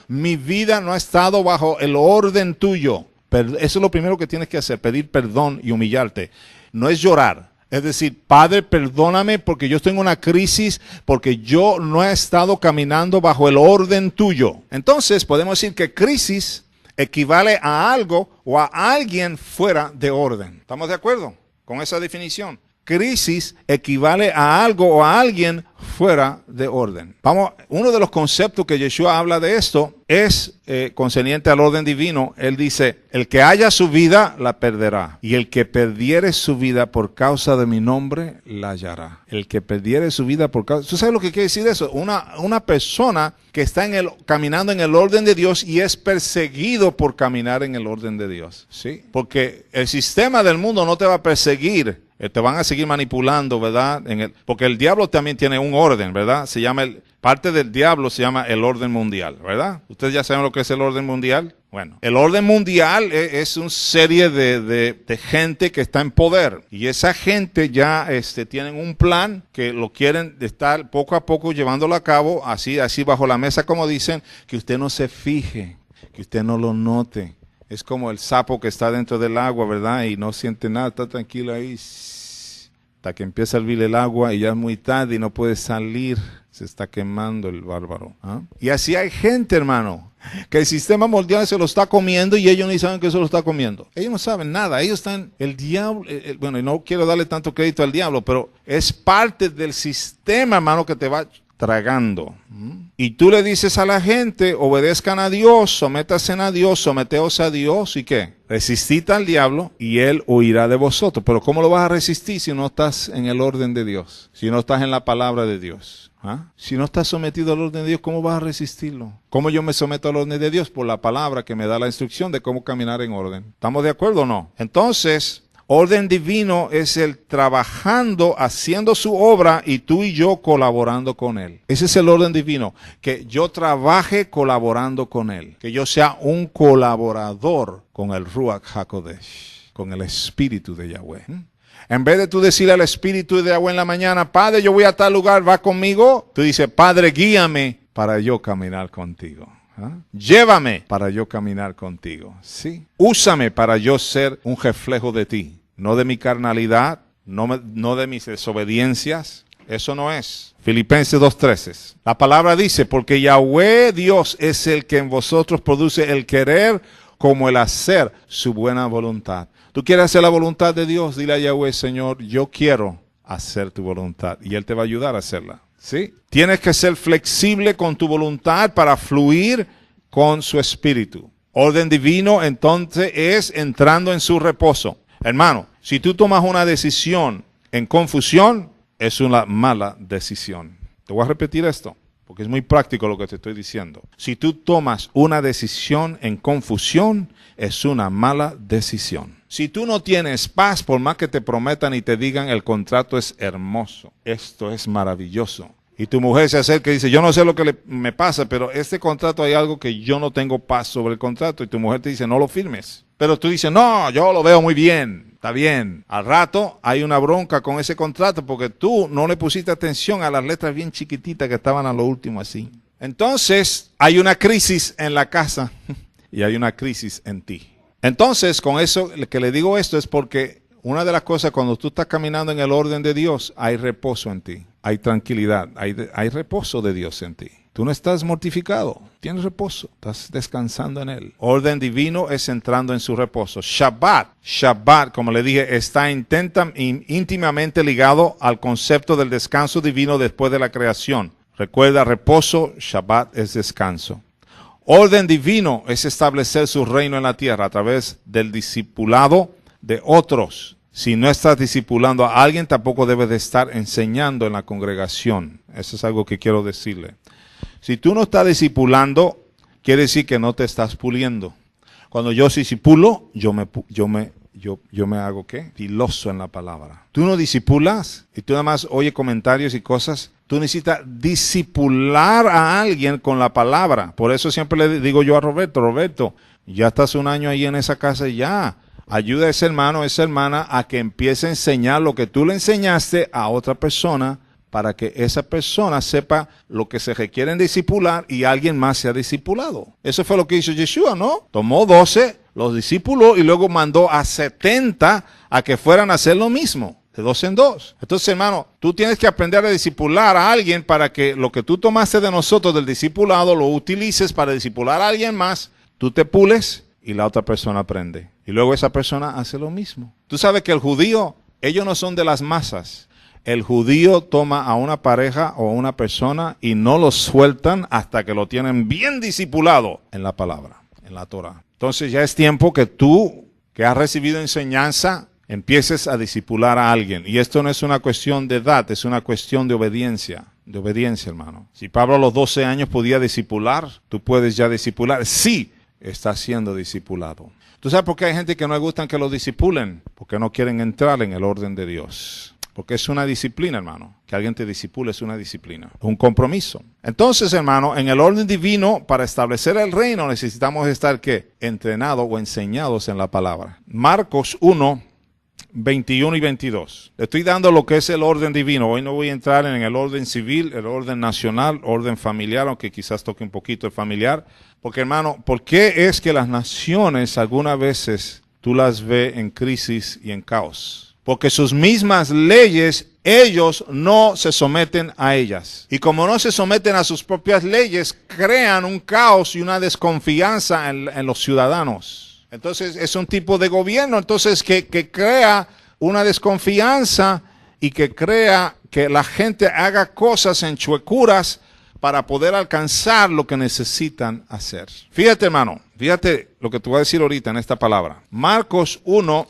mi vida no ha estado bajo el orden tuyo. Eso es lo primero que tienes que hacer, pedir perdón y humillarte. No es llorar. Es decir, Padre, perdóname porque yo tengo una crisis, porque yo no he estado caminando bajo el orden tuyo. Entonces, podemos decir que crisis equivale a algo o a alguien fuera de orden. ¿Estamos de acuerdo con esa definición? Crisis equivale a algo o a alguien fuera de orden. Uno de los conceptos que Yeshua habla de esto es concerniente al orden divino. Él dice, el que haya su vida la perderá, y el que perdiere su vida por causa de mi nombre la hallará. El que perdiere su vida por causa... ¿Tú sabes lo que quiere decir eso? Una persona que está caminando en el orden de Dios y es perseguido por caminar en el orden de Dios. ¿Sí? Porque el sistema del mundo no te va a perseguir. Te van a seguir manipulando, ¿verdad? Porque el diablo también tiene un orden, ¿verdad? Parte del diablo se llama el orden mundial, ¿verdad? ¿Ustedes ya saben lo que es el orden mundial? Bueno, el orden mundial es una serie de gente que está en poder. Y esa gente ya tienen un plan que lo quieren estar poco a poco llevándolo a cabo, así bajo la mesa, como dicen, que usted no se fije, que usted no lo note. Es como el sapo que está dentro del agua, ¿verdad? Y no siente nada, está tranquilo ahí. Hasta que empieza a hervir el agua y ya es muy tarde y no puede salir. Se está quemando el bárbaro. ¿Ah? Y así hay gente, hermano, que el sistema mundial se lo está comiendo y ellos ni saben que se lo está comiendo. Ellos no saben nada. Ellos están, el diablo, bueno, y no quiero darle tanto crédito al diablo, pero es parte del sistema, hermano, que te va tragando. Y tú le dices a la gente, obedezcan a Dios, sométanse a Dios, someteos a Dios, ¿y qué? Resistid al diablo y él huirá de vosotros. Pero ¿cómo lo vas a resistir si no estás en el orden de Dios? Si no estás en la palabra de Dios. ¿Ah? Si no estás sometido al orden de Dios, ¿cómo vas a resistirlo? ¿Cómo yo me someto al orden de Dios? Por la palabra que me da la instrucción de cómo caminar en orden. ¿Estamos de acuerdo o no? Entonces, orden divino es el trabajando, haciendo su obra y tú y yo colaborando con él. Ese es el orden divino, que yo trabaje colaborando con él, que yo sea un colaborador con el Ruach HaKodesh, con el Espíritu de Yahweh. En vez de tú decirle al Espíritu de Yahweh en la mañana, Padre, yo voy a tal lugar, ¿va conmigo? Tú dices, Padre, guíame para yo caminar contigo. ¿Ah? Llévame para yo caminar contigo. ¿Sí? Úsame para yo ser un reflejo de ti. No de mi carnalidad, no de mis desobediencias, Eso no es. Filipenses 2:13. La palabra dice, porque Yahweh Dios es el que en vosotros produce el querer como el hacer su buena voluntad. ¿Tú quieres hacer la voluntad de Dios? Dile a Yahweh, Señor, yo quiero hacer tu voluntad. Y Él te va a ayudar a hacerla. ¿Sí? Tienes que ser flexible con tu voluntad para fluir con su espíritu. Orden divino, entonces, es entrando en su reposo. Hermano, si tú tomas una decisión en confusión, es una mala decisión. Te voy a repetir esto, porque es muy práctico lo que te estoy diciendo. Si tú tomas una decisión en confusión, es una mala decisión. Si tú no tienes paz, por más que te prometan y te digan el contrato es hermoso, esto es maravilloso, y tu mujer se acerca y dice, yo no sé lo que me pasa, pero este contrato hay algo que yo no tengo paz sobre el contrato, y tu mujer te dice, no lo firmes. Pero tú dices, no, yo lo veo muy bien, está bien. Al rato hay una bronca con ese contrato porque tú no le pusiste atención a las letras bien chiquititas que estaban a lo último así. Entonces hay una crisis en la casa y hay una crisis en ti. Entonces, con eso que le digo esto es porque una de las cosas cuando tú estás caminando en el orden de Dios, hay reposo en ti, hay tranquilidad, hay reposo de Dios en ti. Tú no estás mortificado, tienes reposo, estás descansando en Él. Orden divino es entrando en su reposo. Shabbat, como le dije, está íntimamente ligado al concepto del descanso divino después de la creación. Recuerda, reposo, Shabbat es descanso. Orden divino es establecer su reino en la tierra a través del discipulado de otros. Si no estás discipulando a alguien, tampoco debes de estar enseñando en la congregación. Eso es algo que quiero decirle. Si tú no estás discipulando, quiere decir que no te estás puliendo. Cuando yo discipulo, yo me hago ¿qué? Filoso en la palabra. Tú no discipulas y tú nada más oyes comentarios y cosas. Tú necesitas discipular a alguien con la palabra. Por eso siempre le digo yo a Roberto, ya estás un año ahí en esa casa y ya. Ayuda a ese hermano, a esa hermana a que empiece a enseñar lo que tú le enseñaste a otra persona para que esa persona sepa lo que se requiere en discipular y alguien más sea discipulado. Eso fue lo que hizo Yeshua, ¿no? Tomó 12, los discipuló y luego mandó a 70 a que fueran a hacer lo mismo, de 2 en 2. Entonces, hermano, tú tienes que aprender a discipular a alguien para que lo que tú tomaste de nosotros del discipulado lo utilices para discipular a alguien más, tú te pules y la otra persona aprende. Y luego esa persona hace lo mismo. Tú sabes que el judío, ellos no son de las masas. El judío toma a una pareja o a una persona y no lo sueltan hasta que lo tienen bien discipulado en la palabra, en la Torah. Entonces ya es tiempo que tú, que has recibido enseñanza, empieces a discipular a alguien. Y esto no es una cuestión de edad, es una cuestión de obediencia, hermano. Si Pablo a los 12 años podía discipular, tú puedes ya discipular. Sí, está siendo discipulado. ¿Tú sabes por qué hay gente que no le gustan que lo discipulen? Porque no quieren entrar en el orden de Dios. Porque es una disciplina, hermano. Que alguien te discipule es una disciplina, un compromiso. Entonces, hermano, en el orden divino, para establecer el reino, necesitamos estar, ¿qué? Entrenados o enseñados en la palabra. Marcos 1, 21 y 22. Le estoy dando lo que es el orden divino. Hoy no voy a entrar en el orden civil, el orden nacional, orden familiar, aunque quizás toque un poquito el familiar. Porque, hermano, ¿por qué es que las naciones algunas veces tú las ves en crisis y en caos? Porque sus mismas leyes, ellos no se someten a ellas. Y como no se someten a sus propias leyes, crean un caos y una desconfianza en los ciudadanos. Entonces es un tipo de gobierno que crea una desconfianza y que crea que la gente haga cosas en chuecuras para poder alcanzar lo que necesitan hacer. Fíjate, hermano, fíjate lo que te voy a decir ahorita en esta palabra. Marcos 1,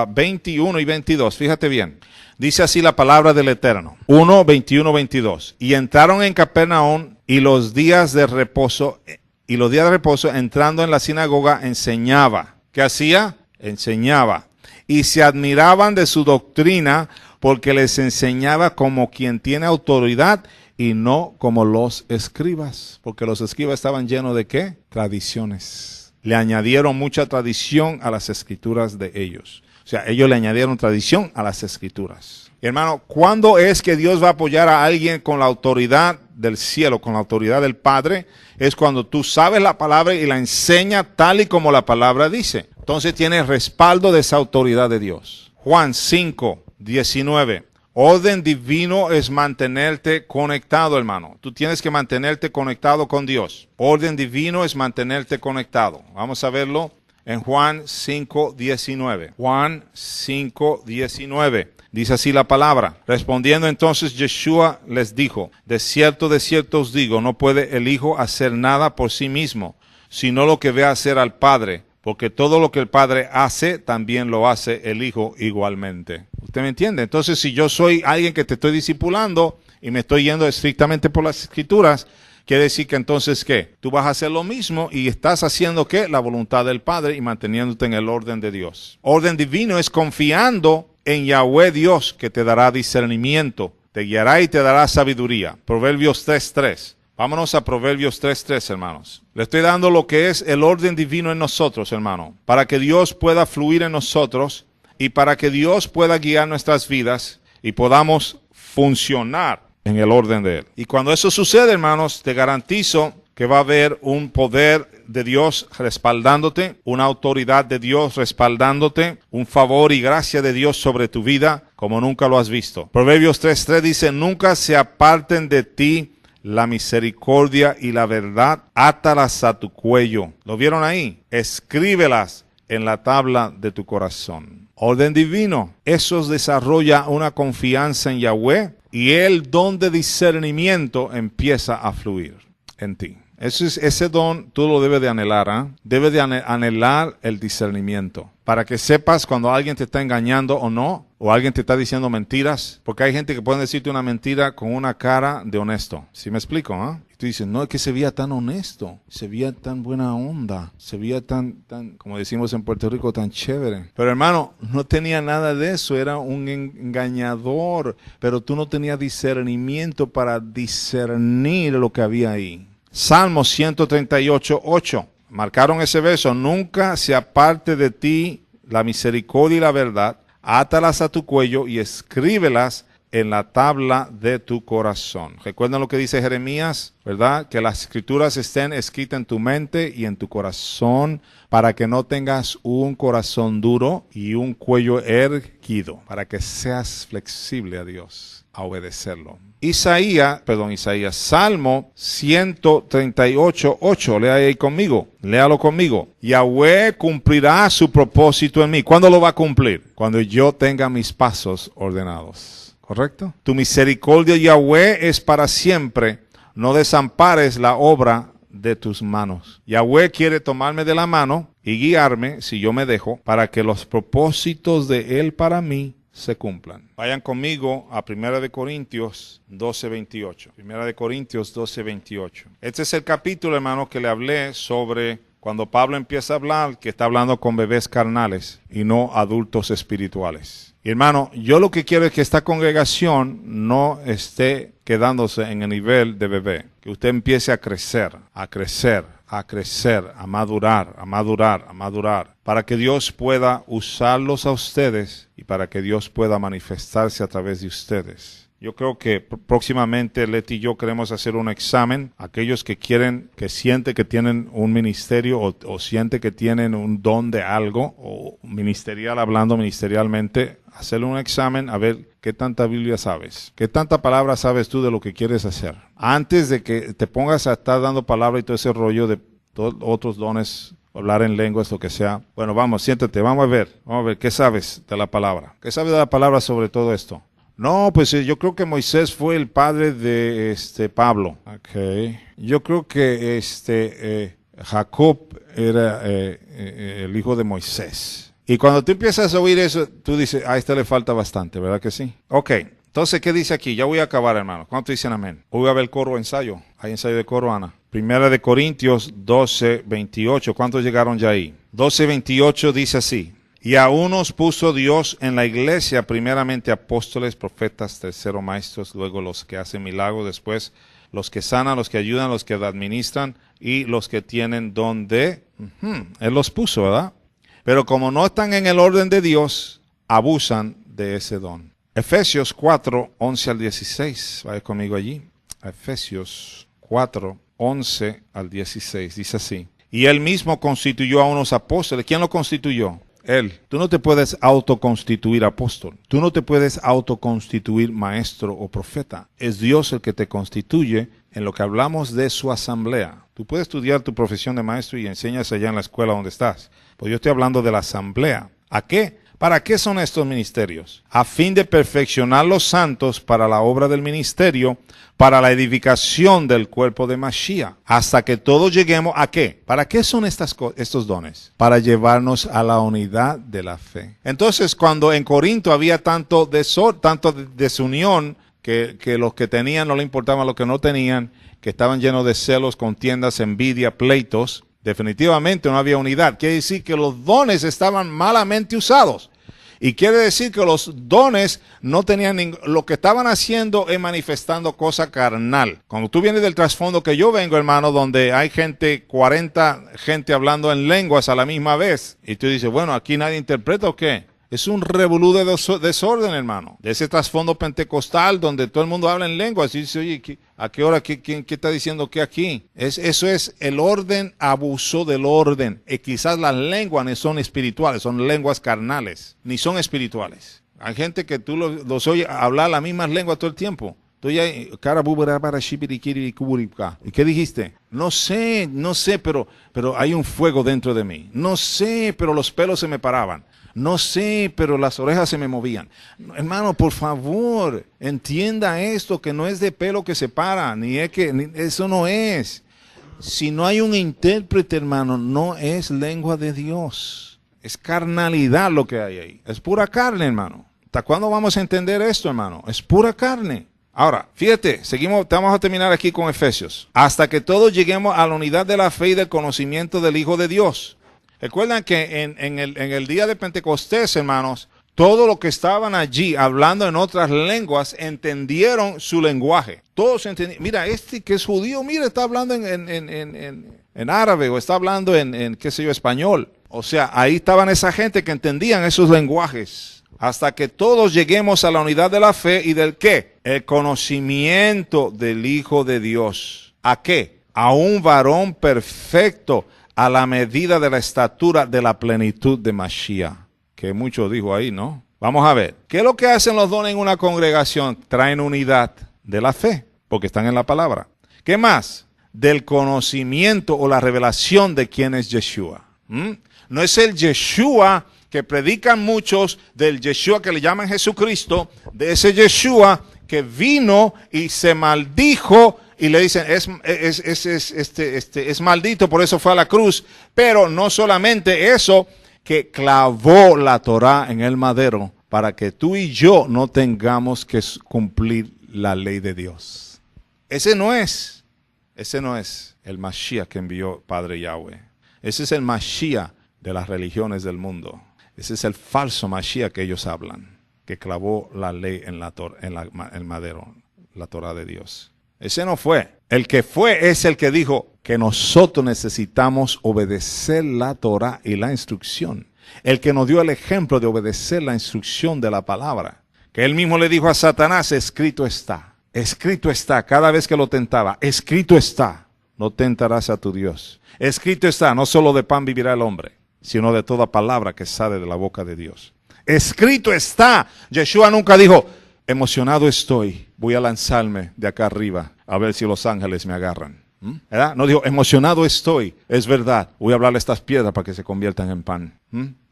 21 y 22, fíjate bien. Dice así la palabra del Eterno. 1, 21, 22. Y entraron en Capernaum y los días de reposo, entrando en la sinagoga, enseñaba. ¿Qué hacía? Enseñaba. Y se admiraban de su doctrina porque les enseñaba como quien tiene autoridad y no como los escribas. Porque los escribas estaban llenos de ¿qué? Tradiciones. Le añadieron mucha tradición a las escrituras de ellos. O sea, ellos le añadieron tradición a las escrituras. Hermano, ¿cuándo es que Dios va a apoyar a alguien con la autoridad del cielo, con la autoridad del Padre? Es cuando tú sabes la palabra y la enseñas tal y como la palabra dice. Entonces tienes respaldo de esa autoridad de Dios. Juan 5, 19. Orden divino es mantenerte conectado, hermano. Tú tienes que mantenerte conectado con Dios. Orden divino es mantenerte conectado. Vamos a verlo en Juan 5:19. Juan 5:19. Dice así la palabra. Respondiendo entonces Yeshua les dijo, de cierto os digo, no puede el Hijo hacer nada por sí mismo, sino lo que ve hacer al Padre, porque todo lo que el Padre hace, también lo hace el Hijo igualmente. ¿Usted me entiende? Entonces, si yo soy alguien que te estoy discipulando y me estoy yendo estrictamente por las Escrituras, quiere decir que entonces, ¿qué? Tú vas a hacer lo mismo y estás haciendo, ¿qué? La voluntad del Padre y manteniéndote en el orden de Dios. Orden divino es confiando en Yahweh Dios, que te dará discernimiento, te guiará y te dará sabiduría. Proverbios 3:3. Vámonos a Proverbios 3:3, hermanos. Le estoy dando lo que es el orden divino en nosotros, hermano, para que Dios pueda fluir en nosotros y para que Dios pueda guiar nuestras vidas y podamos funcionar en el orden de Él. Y cuando eso sucede, hermanos, te garantizo que va a haber un poder de Dios respaldándote, una autoridad de Dios respaldándote, un favor y gracia de Dios sobre tu vida como nunca lo has visto. Proverbios 3:3 dice, nunca se aparten de ti la misericordia y la verdad, átalas a tu cuello. ¿Lo vieron ahí? Escríbelas en la tabla de tu corazón. Orden divino. Eso desarrolla una confianza en Yahweh y el don de discernimiento empieza a fluir en ti. Ese don tú lo debes de anhelar, ¿eh? Debes de anhelar el discernimiento para que sepas cuando alguien te está engañando o no, o alguien te está diciendo mentiras, porque hay gente que puede decirte una mentira con una cara de honesto. ¿Sí me explico? Y tú dices, no, es que se veía tan honesto, se veía tan buena onda, se veía tan, como decimos en Puerto Rico, tan chévere. Pero hermano, no tenía nada de eso, era un engañador, pero tú no tenías discernimiento para discernir lo que había ahí. Salmo 138:8. Marcaron ese verso. Nunca se aparte de ti la misericordia y la verdad. Átalas a tu cuello y escríbelas en la tabla de tu corazón. ¿Recuerdan lo que dice Jeremías? ¿Verdad? Que las escrituras estén escritas en tu mente y en tu corazón para que no tengas un corazón duro y un cuello erguido, para que seas flexible a Dios, a obedecerlo. Salmo 138:8, lea ahí conmigo, léalo conmigo. Yahweh cumplirá su propósito en mí. ¿Cuándo lo va a cumplir? Cuando yo tenga mis pasos ordenados. ¿Correcto? Tu misericordia, Yahweh, es para siempre. No desampares la obra de tus manos. Yahweh quiere tomarme de la mano y guiarme, si yo me dejo, para que los propósitos de Él para mí se cumplan. Vayan conmigo a 1 Corintios 12:28. 1 Corintios 12:28. Este es el capítulo, hermano, que le hablé sobre cuando Pablo empieza a hablar, que está hablando con bebés carnales y no adultos espirituales. Y hermano, yo lo que quiero es que esta congregación no esté quedándose en el nivel de bebé. Que usted empiece a crecer, a madurar, para que Dios pueda usarlos a ustedes y para que Dios pueda manifestarse a través de ustedes. Yo creo que próximamente Leti y yo queremos hacer un examen. Aquellos que quieren, que sienten que tienen un ministerio o sienten que tienen un don de algo, o ministerialmente, hacerle un examen a ver qué tanta Biblia sabes, qué tanta palabra sabes tú de lo que quieres hacer. Antes de que te pongas a estar dando palabra y todo ese rollo de otros dones, hablar en lenguas, lo que sea. Bueno, vamos, siéntate, vamos a ver qué sabes de la palabra. ¿Qué sabes de la palabra sobre todo esto? No, pues yo creo que Moisés fue el padre de Pablo. Okay. Yo creo que Jacob era el hijo de Moisés. Y cuando tú empiezas a oír eso, tú dices, a este le falta bastante, ¿verdad que sí? Ok, entonces, ¿qué dice aquí? Ya voy a acabar, hermano. ¿Cuántos dicen amén? Hoy va a haber coro ensayo. ¿Hay ensayo de coro, Ana? 1 Corintios 12:28. ¿Cuántos llegaron ya ahí? 12:28 dice así. Y a unos puso Dios en la iglesia, primeramente apóstoles, profetas, tercero maestros, luego los que hacen milagros, después los que sanan, los que ayudan, los que administran y los que tienen don de... Él los puso, ¿verdad? Pero como no están en el orden de Dios, abusan de ese don. Efesios 4:11-16. Vaya conmigo allí. Efesios 4:11-16. Dice así. Y él mismo constituyó a unos apóstoles. ¿Quién lo constituyó? Él. Tú no te puedes autoconstituir apóstol. Tú no te puedes autoconstituir maestro o profeta. Es Dios el que te constituye en lo que hablamos de su asamblea. Tú puedes estudiar tu profesión de maestro y enseñas allá en la escuela donde estás. Pues yo estoy hablando de la asamblea. ¿A qué? ¿Para qué son estos ministerios? A fin de perfeccionar los santos para la obra del ministerio, para la edificación del cuerpo de Mashiach, hasta que todos lleguemos ¿a qué? ¿Para qué son estos dones? Para llevarnos a la unidad de la fe. Entonces, cuando en Corinto había tanto desunión, que los que tenían no le importaba lo que no tenían, que estaban llenos de celos, contiendas, envidia, pleitos, definitivamente no había unidad. Quiere decir que los dones estaban malamente usados. Y quiere decir que los dones no tenían lo que estaban haciendo es manifestando cosa carnal. Cuando tú vienes del trasfondo que yo vengo, hermano, donde hay 40 gente hablando en lenguas a la misma vez, y tú dices, bueno, aquí nadie interpreta o qué. Es un revolú de desorden, hermano. De ese trasfondo pentecostal donde todo el mundo habla en lenguas. Y dice, oye, ¿a qué hora? ¿Qué está diciendo qué aquí? Eso es el orden, abuso del orden. Y quizás las lenguas no son espirituales, son lenguas carnales, ni son espirituales. Hay gente que tú los oyes hablar las mismas lenguas todo el tiempo. ¿Y qué dijiste? No sé, pero hay un fuego dentro de mí. No sé, pero los pelos se me paraban. No sé, pero las orejas se me movían. Hermano, por favor, entienda esto, que no es de pelo que se para, eso no es. Si no hay un intérprete, hermano, no es lengua de Dios. Es carnalidad lo que hay ahí. Es pura carne, hermano. ¿Hasta cuándo vamos a entender esto, hermano? Es pura carne. Ahora, fíjate, vamos a terminar aquí con Efesios. Hasta que todos lleguemos a la unidad de la fe y del conocimiento del Hijo de Dios. Recuerdan que en el día de Pentecostés, hermanos, todos los que estaban allí hablando en otras lenguas entendieron su lenguaje. Todos entendieron. Mira, este que es judío, mira, está hablando en árabe o está hablando en qué sé yo, español. O sea, ahí estaban esa gente que entendían esos lenguajes. Hasta que todos lleguemos a la unidad de la fe y del ¿qué? El conocimiento del Hijo de Dios. ¿A qué? A un varón perfecto, a la medida de la estatura de la plenitud de Mashiach, que mucho dijo ahí, ¿no? Vamos a ver, ¿qué es lo que hacen los dones en una congregación? Traen unidad de la fe, porque están en la palabra. ¿Qué más? Del conocimiento o la revelación de quién es Yeshua. No es el Yeshua que predican muchos, del Yeshua que le llaman Jesucristo, de ese Yeshua que vino y se maldijo, y le dicen, es maldito, por eso fue a la cruz. Pero no solamente eso, que clavó la Torá en el madero para que tú y yo no tengamos que cumplir la ley de Dios. Ese no es el Mashiach que envió Padre Yahweh. Ese es el Mashiach de las religiones del mundo. Ese es el falso Mashiach que ellos hablan, que clavó la ley en el madero, la Torá de Dios. Ese no fue. El que fue es el que dijo que nosotros necesitamos obedecer la Torá y la instrucción. El que nos dio el ejemplo de obedecer la instrucción de la palabra. Que él mismo le dijo a Satanás, escrito está. Escrito está, cada vez que lo tentaba. Escrito está, no tentarás a tu Dios. Escrito está, no solo de pan vivirá el hombre, sino de toda palabra que sale de la boca de Dios. Escrito está. Yeshua nunca dijo, emocionado estoy, voy a lanzarme de acá arriba a ver si los ángeles me agarran. ¿Verdad? No dijo, emocionado estoy, es verdad, voy a hablarle a estas piedras para que se conviertan en pan.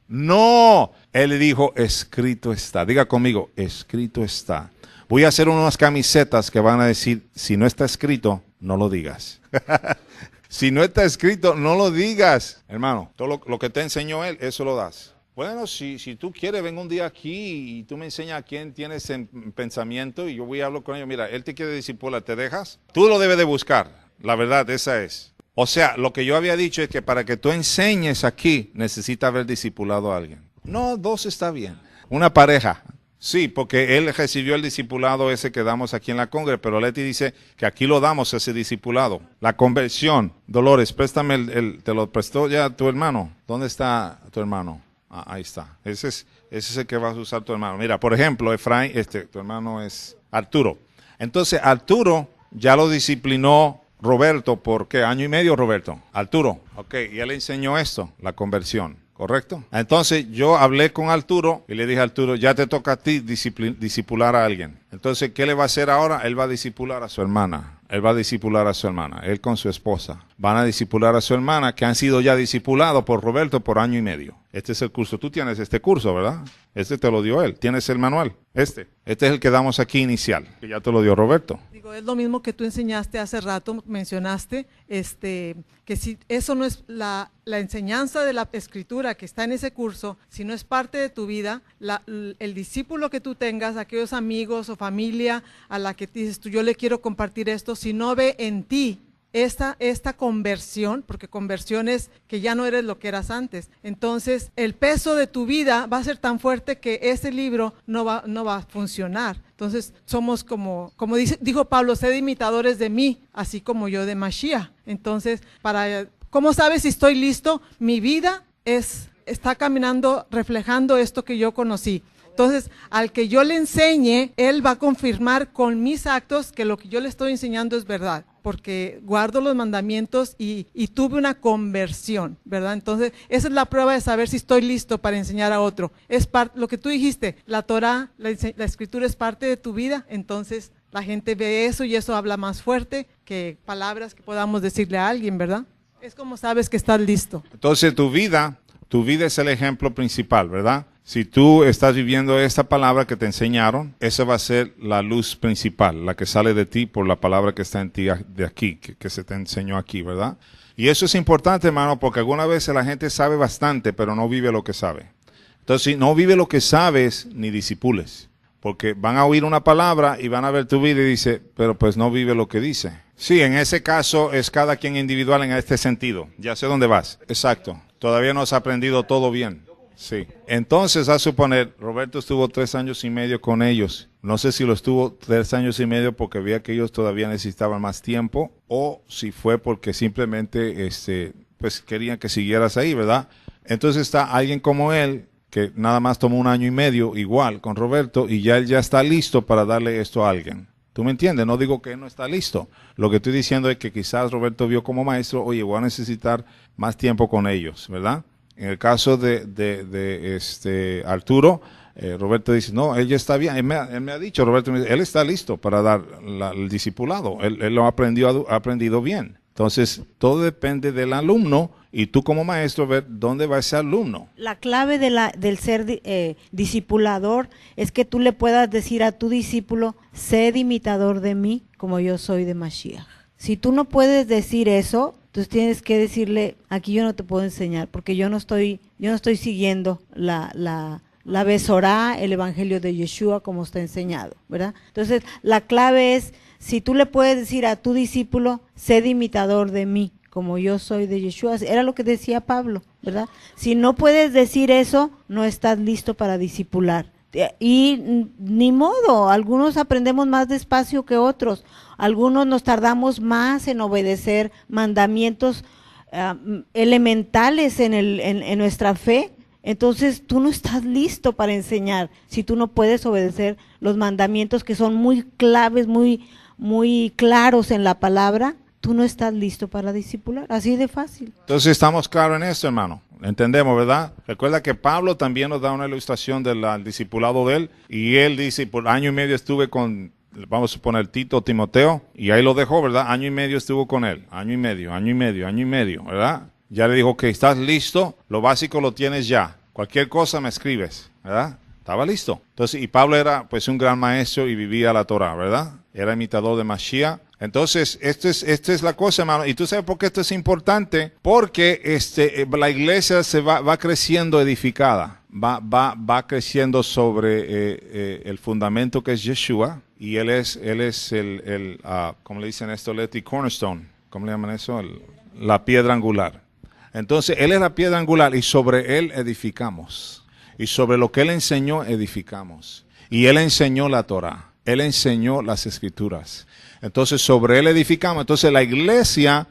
No, él dijo, escrito está. Diga conmigo, escrito está. Voy a hacer unas camisetas que van a decir, si no está escrito, no lo digas. Si no está escrito, no lo digas. Hermano, todo lo que te enseñó él, eso lo das. Bueno, si tú quieres, ven un día aquí y tú me enseñas a quién tienes en pensamiento y yo voy a hablar con ellos. Mira, él te quiere discipular, ¿te dejas? Tú lo debes de buscar. La verdad, esa es. O sea, lo que yo había dicho es que para que tú enseñes aquí, necesita haber discipulado a alguien. No, 2 está bien. Una pareja. Sí, porque él recibió el discipulado ese que damos aquí en la congre, pero Leti dice que aquí lo damos ese discipulado. La conversión. Dolores, préstame te lo prestó ya tu hermano. ¿Dónde está tu hermano? Ahí está. Ese es el que vas a usar tu hermano. Mira, por ejemplo, Efraín, tu hermano es Arturo. Entonces, Arturo ya lo disciplinó Roberto, ¿por qué? 1 año y medio, Roberto. Arturo, ok, y él le enseñó esto, la conversión. ¿correcto? Entonces yo hablé con Arturo y le dije a Arturo, ya te toca a ti discipular a alguien. Entonces, ¿qué le va a hacer ahora? Él va a discipular a su hermana. Él va a discipular a su hermana. Él con su esposa. Van a discipular a su hermana, que han sido ya discipulados por Roberto por 1 año y medio. Este es el curso. Tú tienes este curso, ¿verdad? Este te lo dio él. Tienes el manual. Este es el que damos aquí inicial, que ya te lo dio Roberto. Digo, es lo mismo que tú enseñaste hace rato, mencionaste, que si eso no es la enseñanza de la escritura que está en ese curso, si no es parte de tu vida, el discípulo que tú tengas, aquellos amigos o familia a la que dices tú, yo le quiero compartir esto, si no ve en ti esta conversión, porque conversión es que ya no eres lo que eras antes, entonces el peso de tu vida va a ser tan fuerte que ese libro no va a funcionar. Entonces somos como dijo Pablo, sed imitadores de mí, así como yo de Mashiach. Entonces, ¿cómo sabes si estoy listo? Mi vida está caminando, reflejando esto que yo conocí. Entonces, al que yo le enseñe, él va a confirmar con mis actos que lo que yo le estoy enseñando es verdad, porque guardo los mandamientos y tuve una conversión, ¿verdad? Entonces, esa es la prueba de saber si estoy listo para enseñar a otro. Es lo que tú dijiste, la Torah, la escritura es parte de tu vida, entonces la gente ve eso y eso habla más fuerte que palabras que podamos decirle a alguien, ¿verdad? Es como sabes que estás listo. Entonces, tu vida es el ejemplo principal, ¿verdad? Si tú estás viviendo esta palabra que te enseñaron, esa va a ser la luz principal, la que sale de ti por la palabra que está en ti de aquí, que se te enseñó aquí, ¿verdad? Y eso es importante, hermano, porque algunas veces la gente sabe bastante, pero no vive lo que sabe. Entonces, si no vive lo que sabes, ni discipules. Porque van a oír una palabra y van a ver tu vida y dice, pero pues no vive lo que dice. Sí, en ese caso es cada quien individual en este sentido. Ya sé dónde vas. Exacto. Todavía no has aprendido todo bien. Sí. Entonces, a suponer, Roberto estuvo 3 años y medio con ellos. No sé si lo estuvo 3 años y medio porque veía que ellos todavía necesitaban más tiempo o si fue porque simplemente pues querían que siguieras ahí, ¿verdad? Entonces está alguien como él que nada más tomó 1 año y medio igual con Roberto y él ya está listo para darle esto a alguien. ¿Tú me entiendes? No digo que él no está listo. Lo que estoy diciendo es que quizás Roberto vio como maestro, oye, voy a necesitar más tiempo con ellos, ¿verdad? En el caso de Arturo, Roberto dice, no, él ya está bien. Él me ha dicho, Roberto, él está listo para dar el discipulado. Él lo ha aprendido bien. Entonces, todo depende del alumno y tú como maestro ver dónde va ese alumno. La clave del ser discipulador es que tú le puedas decir a tu discípulo, sed imitador de mí como yo soy de Mashiach. Si tú no puedes decir eso, entonces tienes que decirle, aquí yo no te puedo enseñar, porque yo no estoy siguiendo la Besorá, el evangelio de Yeshua como está enseñado, ¿verdad? Entonces la clave es, si tú le puedes decir a tu discípulo, sed imitador de mí, como yo soy de Yeshua, era lo que decía Pablo, ¿verdad? Si no puedes decir eso, no estás listo para discipular. Y ni modo, algunos aprendemos más despacio que otros, algunos nos tardamos más en obedecer mandamientos elementales en nuestra fe. Entonces tú no estás listo para enseñar si tú no puedes obedecer los mandamientos que son muy claves, muy claros en la palabra. Tú no estás listo para discipular, así de fácil. Entonces estamos claros en esto, hermano. Entendemos, ¿verdad? Recuerda que Pablo también nos da una ilustración del discipulado de él. Y él dice, por 1 año y medio estuve con, vamos a suponer, Tito, Timoteo. Y ahí lo dejó, ¿verdad? 1 año y medio estuvo con él. 1 año y medio, 1 año y medio, 1 año y medio, ¿verdad? Ya le dijo que estás listo, lo básico lo tienes ya. Cualquier cosa me escribes, ¿verdad? Estaba listo. Entonces, y Pablo era pues un gran maestro y vivía la Torah, ¿verdad? Era imitador de Mashiach. Entonces, esta es la cosa, hermano. Y tú sabes por qué esto es importante. Porque la iglesia se va creciendo edificada. Va creciendo sobre el fundamento que es Yeshua. Y él es el ¿cómo le dicen esto? The cornerstone. ¿Cómo le llaman eso? La piedra angular. Entonces, él es la piedra angular y sobre él edificamos. Y sobre lo que él enseñó, edificamos. Y él enseñó la Torah. Él enseñó las escrituras. Entonces, sobre él edificamos. Entonces, la iglesia,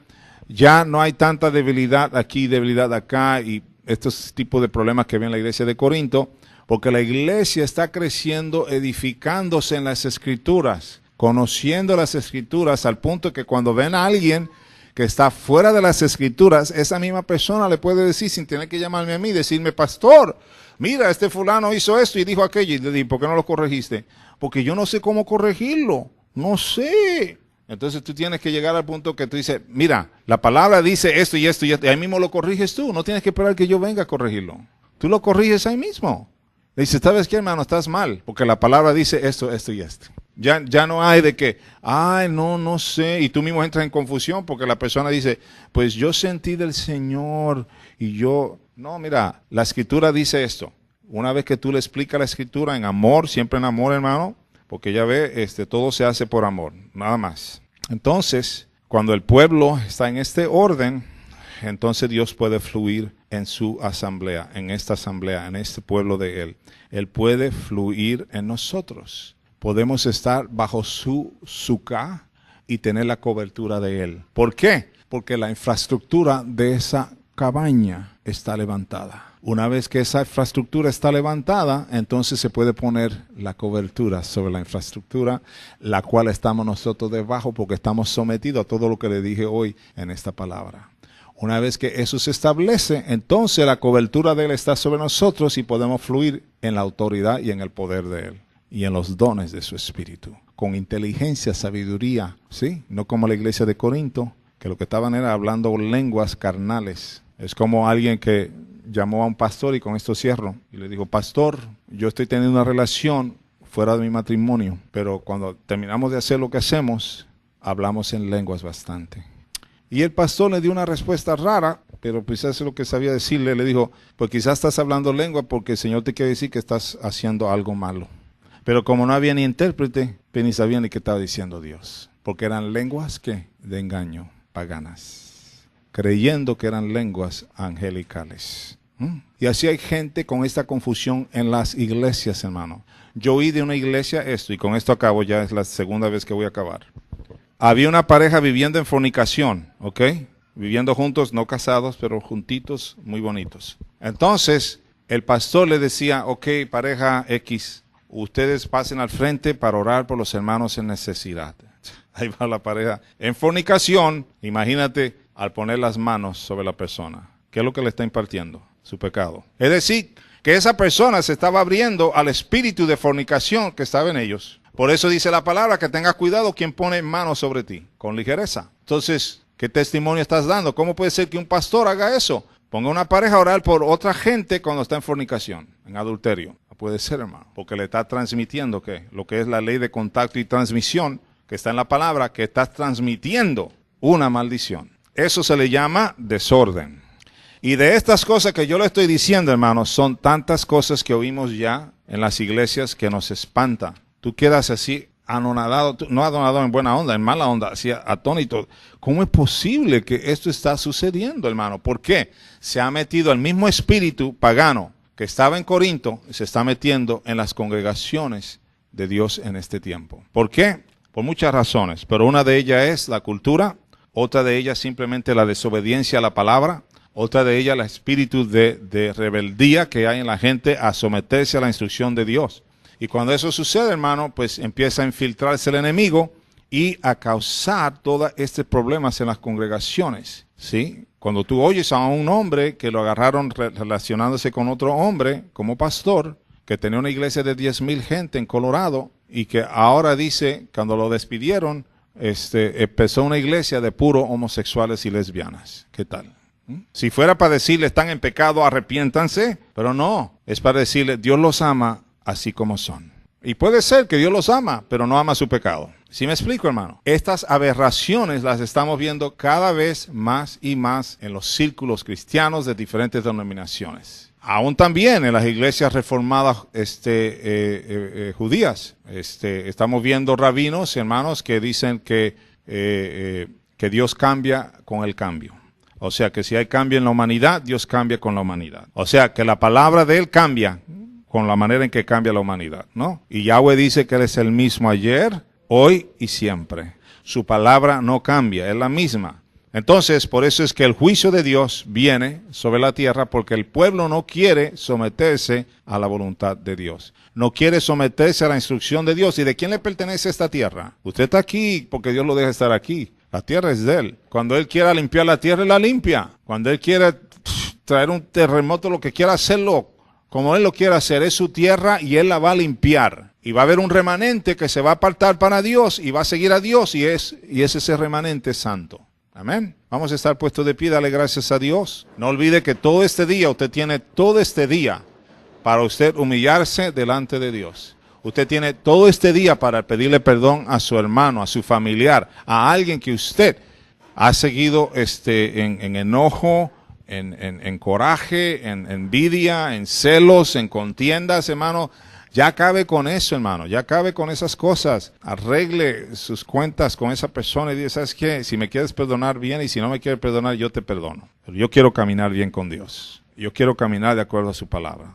ya no hay tanta debilidad aquí, debilidad acá, y estos tipos de problemas que ve en la iglesia de Corinto, porque la iglesia está creciendo, edificándose en las escrituras, conociendo las escrituras, al punto que cuando ven a alguien que está fuera de las escrituras, esa misma persona le puede decir, sin tener que llamarme a mí, decirme, pastor, mira, este fulano hizo esto y dijo aquello. Y le digo, ¿por qué no lo corregiste? Porque yo no sé cómo corregirlo, no sé. Entonces tú tienes que llegar al punto que tú dices, mira, la palabra dice esto y esto y esto, y ahí mismo lo corriges tú, no tienes que esperar que yo venga a corregirlo. Tú lo corriges ahí mismo. Le dices, ¿sabes qué, hermano? Estás mal, porque la palabra dice esto, esto y esto. Ya no hay de que, ay, no sé, y tú mismo entras en confusión porque la persona dice, pues yo sentí del Señor y yo, no, mira, la Escritura dice esto. Una vez que tú le explicas la Escritura en amor, siempre en amor, hermano, porque ya ve, todo se hace por amor, nada más. Entonces, cuando el pueblo está en este orden, entonces Dios puede fluir en su asamblea, en esta asamblea, en este pueblo de Él. Él puede fluir en nosotros. Podemos estar bajo su suká y tener la cobertura de Él. ¿Por qué? Porque la infraestructura de esa cabaña está levantada. Una vez que esa infraestructura está levantada, entonces se puede poner la cobertura sobre la infraestructura, la cual estamos nosotros debajo porque estamos sometidos a todo lo que le dije hoy en esta palabra. Una vez que eso se establece, entonces la cobertura de Él está sobre nosotros y podemos fluir en la autoridad y en el poder de Él y en los dones de su Espíritu, con inteligencia, sabiduría, ¿sí? No como la iglesia de Corinto, que lo que estaban era hablando lenguas carnales. Es como alguien que llamó a un pastor, y con esto cierro, y le dijo, pastor, yo estoy teniendo una relación fuera de mi matrimonio, pero cuando terminamos de hacer lo que hacemos, hablamos en lenguas bastante. Y el pastor le dio una respuesta rara, pero quizás lo que sabía decirle, le dijo, pues quizás estás hablando lengua porque el Señor te quiere decir que estás haciendo algo malo. Pero como no había ni intérprete, pues ni sabía ni qué estaba diciendo Dios, porque eran lenguas ¿qué? De engaño, paganas, creyendo que eran lenguas angelicales. Y así hay gente con esta confusión en las iglesias, hermano. Yo oí de una iglesia esto, y con esto acabo, ya es la segunda vez que voy a acabar. Había una pareja viviendo en fornicación, ¿ok? Viviendo juntos, no casados, pero juntitos, muy bonitos. Entonces, el pastor le decía, ok, pareja X, ustedes pasen al frente para orar por los hermanos en necesidad. Ahí va la pareja. En fornicación, imagínate, al poner las manos sobre la persona. ¿Qué es lo que le está impartiendo? Su pecado. Es decir, que esa persona se estaba abriendo al espíritu de fornicación que estaba en ellos. Por eso dice la palabra que tengas cuidado quien pone manos sobre ti, con ligereza. Entonces, ¿qué testimonio estás dando? ¿Cómo puede ser que un pastor haga eso? Ponga una pareja a orar por otra gente cuando está en fornicación, en adulterio. No puede ser, hermano, porque le está transmitiendo ¿qué? Lo que es la ley de contacto y transmisión, que está en la palabra, que estás transmitiendo una maldición. Eso se le llama desorden. Y de estas cosas que yo le estoy diciendo, hermanos, son tantas cosas que oímos ya en las iglesias que nos espanta. Tú quedas así anonadado, no anonadado en buena onda, en mala onda, así atónito. ¿Cómo es posible que esto está sucediendo, hermano? ¿Por qué? Se ha metido el mismo espíritu pagano que estaba en Corinto, se está metiendo en las congregaciones de Dios en este tiempo. ¿Por qué? Por muchas razones, pero una de ellas es la cultura, otra de ellas simplemente la desobediencia a la palabra, otra de ellas el espíritu de rebeldía que hay en la gente a someterse a la instrucción de Dios. Y cuando eso sucede, hermano, pues empieza a infiltrarse el enemigo y a causar todos estos problemas en las congregaciones, ¿sí? Cuando tú oyes a un hombre que lo agarraron relacionándose con otro hombre como pastor, que tenía una iglesia de 10,000 gente en Colorado y que ahora dice, cuando lo despidieron, empezó una iglesia de puros homosexuales y lesbianas. ¿Qué tal? Si fuera para decirle están en pecado, arrepiéntanse, pero no, es para decirle Dios los ama así como son. Y puede ser que Dios los ama, pero no ama su pecado. ¿Sí me explico, hermano? Estas aberraciones las estamos viendo cada vez más y más en los círculos cristianos de diferentes denominaciones. Aún también en las iglesias reformadas judías. Estamos viendo rabinos, hermanos, que dicen que Dios cambia con el cambio. O sea, que si hay cambio en la humanidad, Dios cambia con la humanidad. O sea, que la palabra de Él cambia con la manera en que cambia la humanidad, ¿no? Y Yahweh dice que Él es el mismo ayer, hoy y siempre. Su palabra no cambia, es la misma. Entonces, por eso es que el juicio de Dios viene sobre la tierra, porque el pueblo no quiere someterse a la voluntad de Dios. No quiere someterse a la instrucción de Dios. ¿Y de quién le pertenece esta tierra? Usted está aquí porque Dios lo deja estar aquí. La tierra es de Él. Cuando Él quiera limpiar la tierra, Él la limpia. Cuando Él quiere traer un terremoto, lo que quiera hacerlo, como Él lo quiera hacer, es su tierra y Él la va a limpiar. Y va a haber un remanente que se va a apartar para Dios y va a seguir a Dios y es ese remanente santo. Amén. Vamos a estar puestos de pie, dale gracias a Dios. No olvide que todo este día, usted tiene todo este día para usted humillarse delante de Dios. Usted tiene todo este día para pedirle perdón a su hermano, a su familiar, a alguien que usted ha seguido en enojo, en coraje, en envidia, en celos, en contiendas, hermano. Ya acabe con eso, hermano, ya acabe con esas cosas. Arregle sus cuentas con esa persona y dice, ¿sabes qué? Si me quieres perdonar, bien, y si no me quieres perdonar, yo te perdono. Pero yo quiero caminar bien con Dios. Yo quiero caminar de acuerdo a su palabra.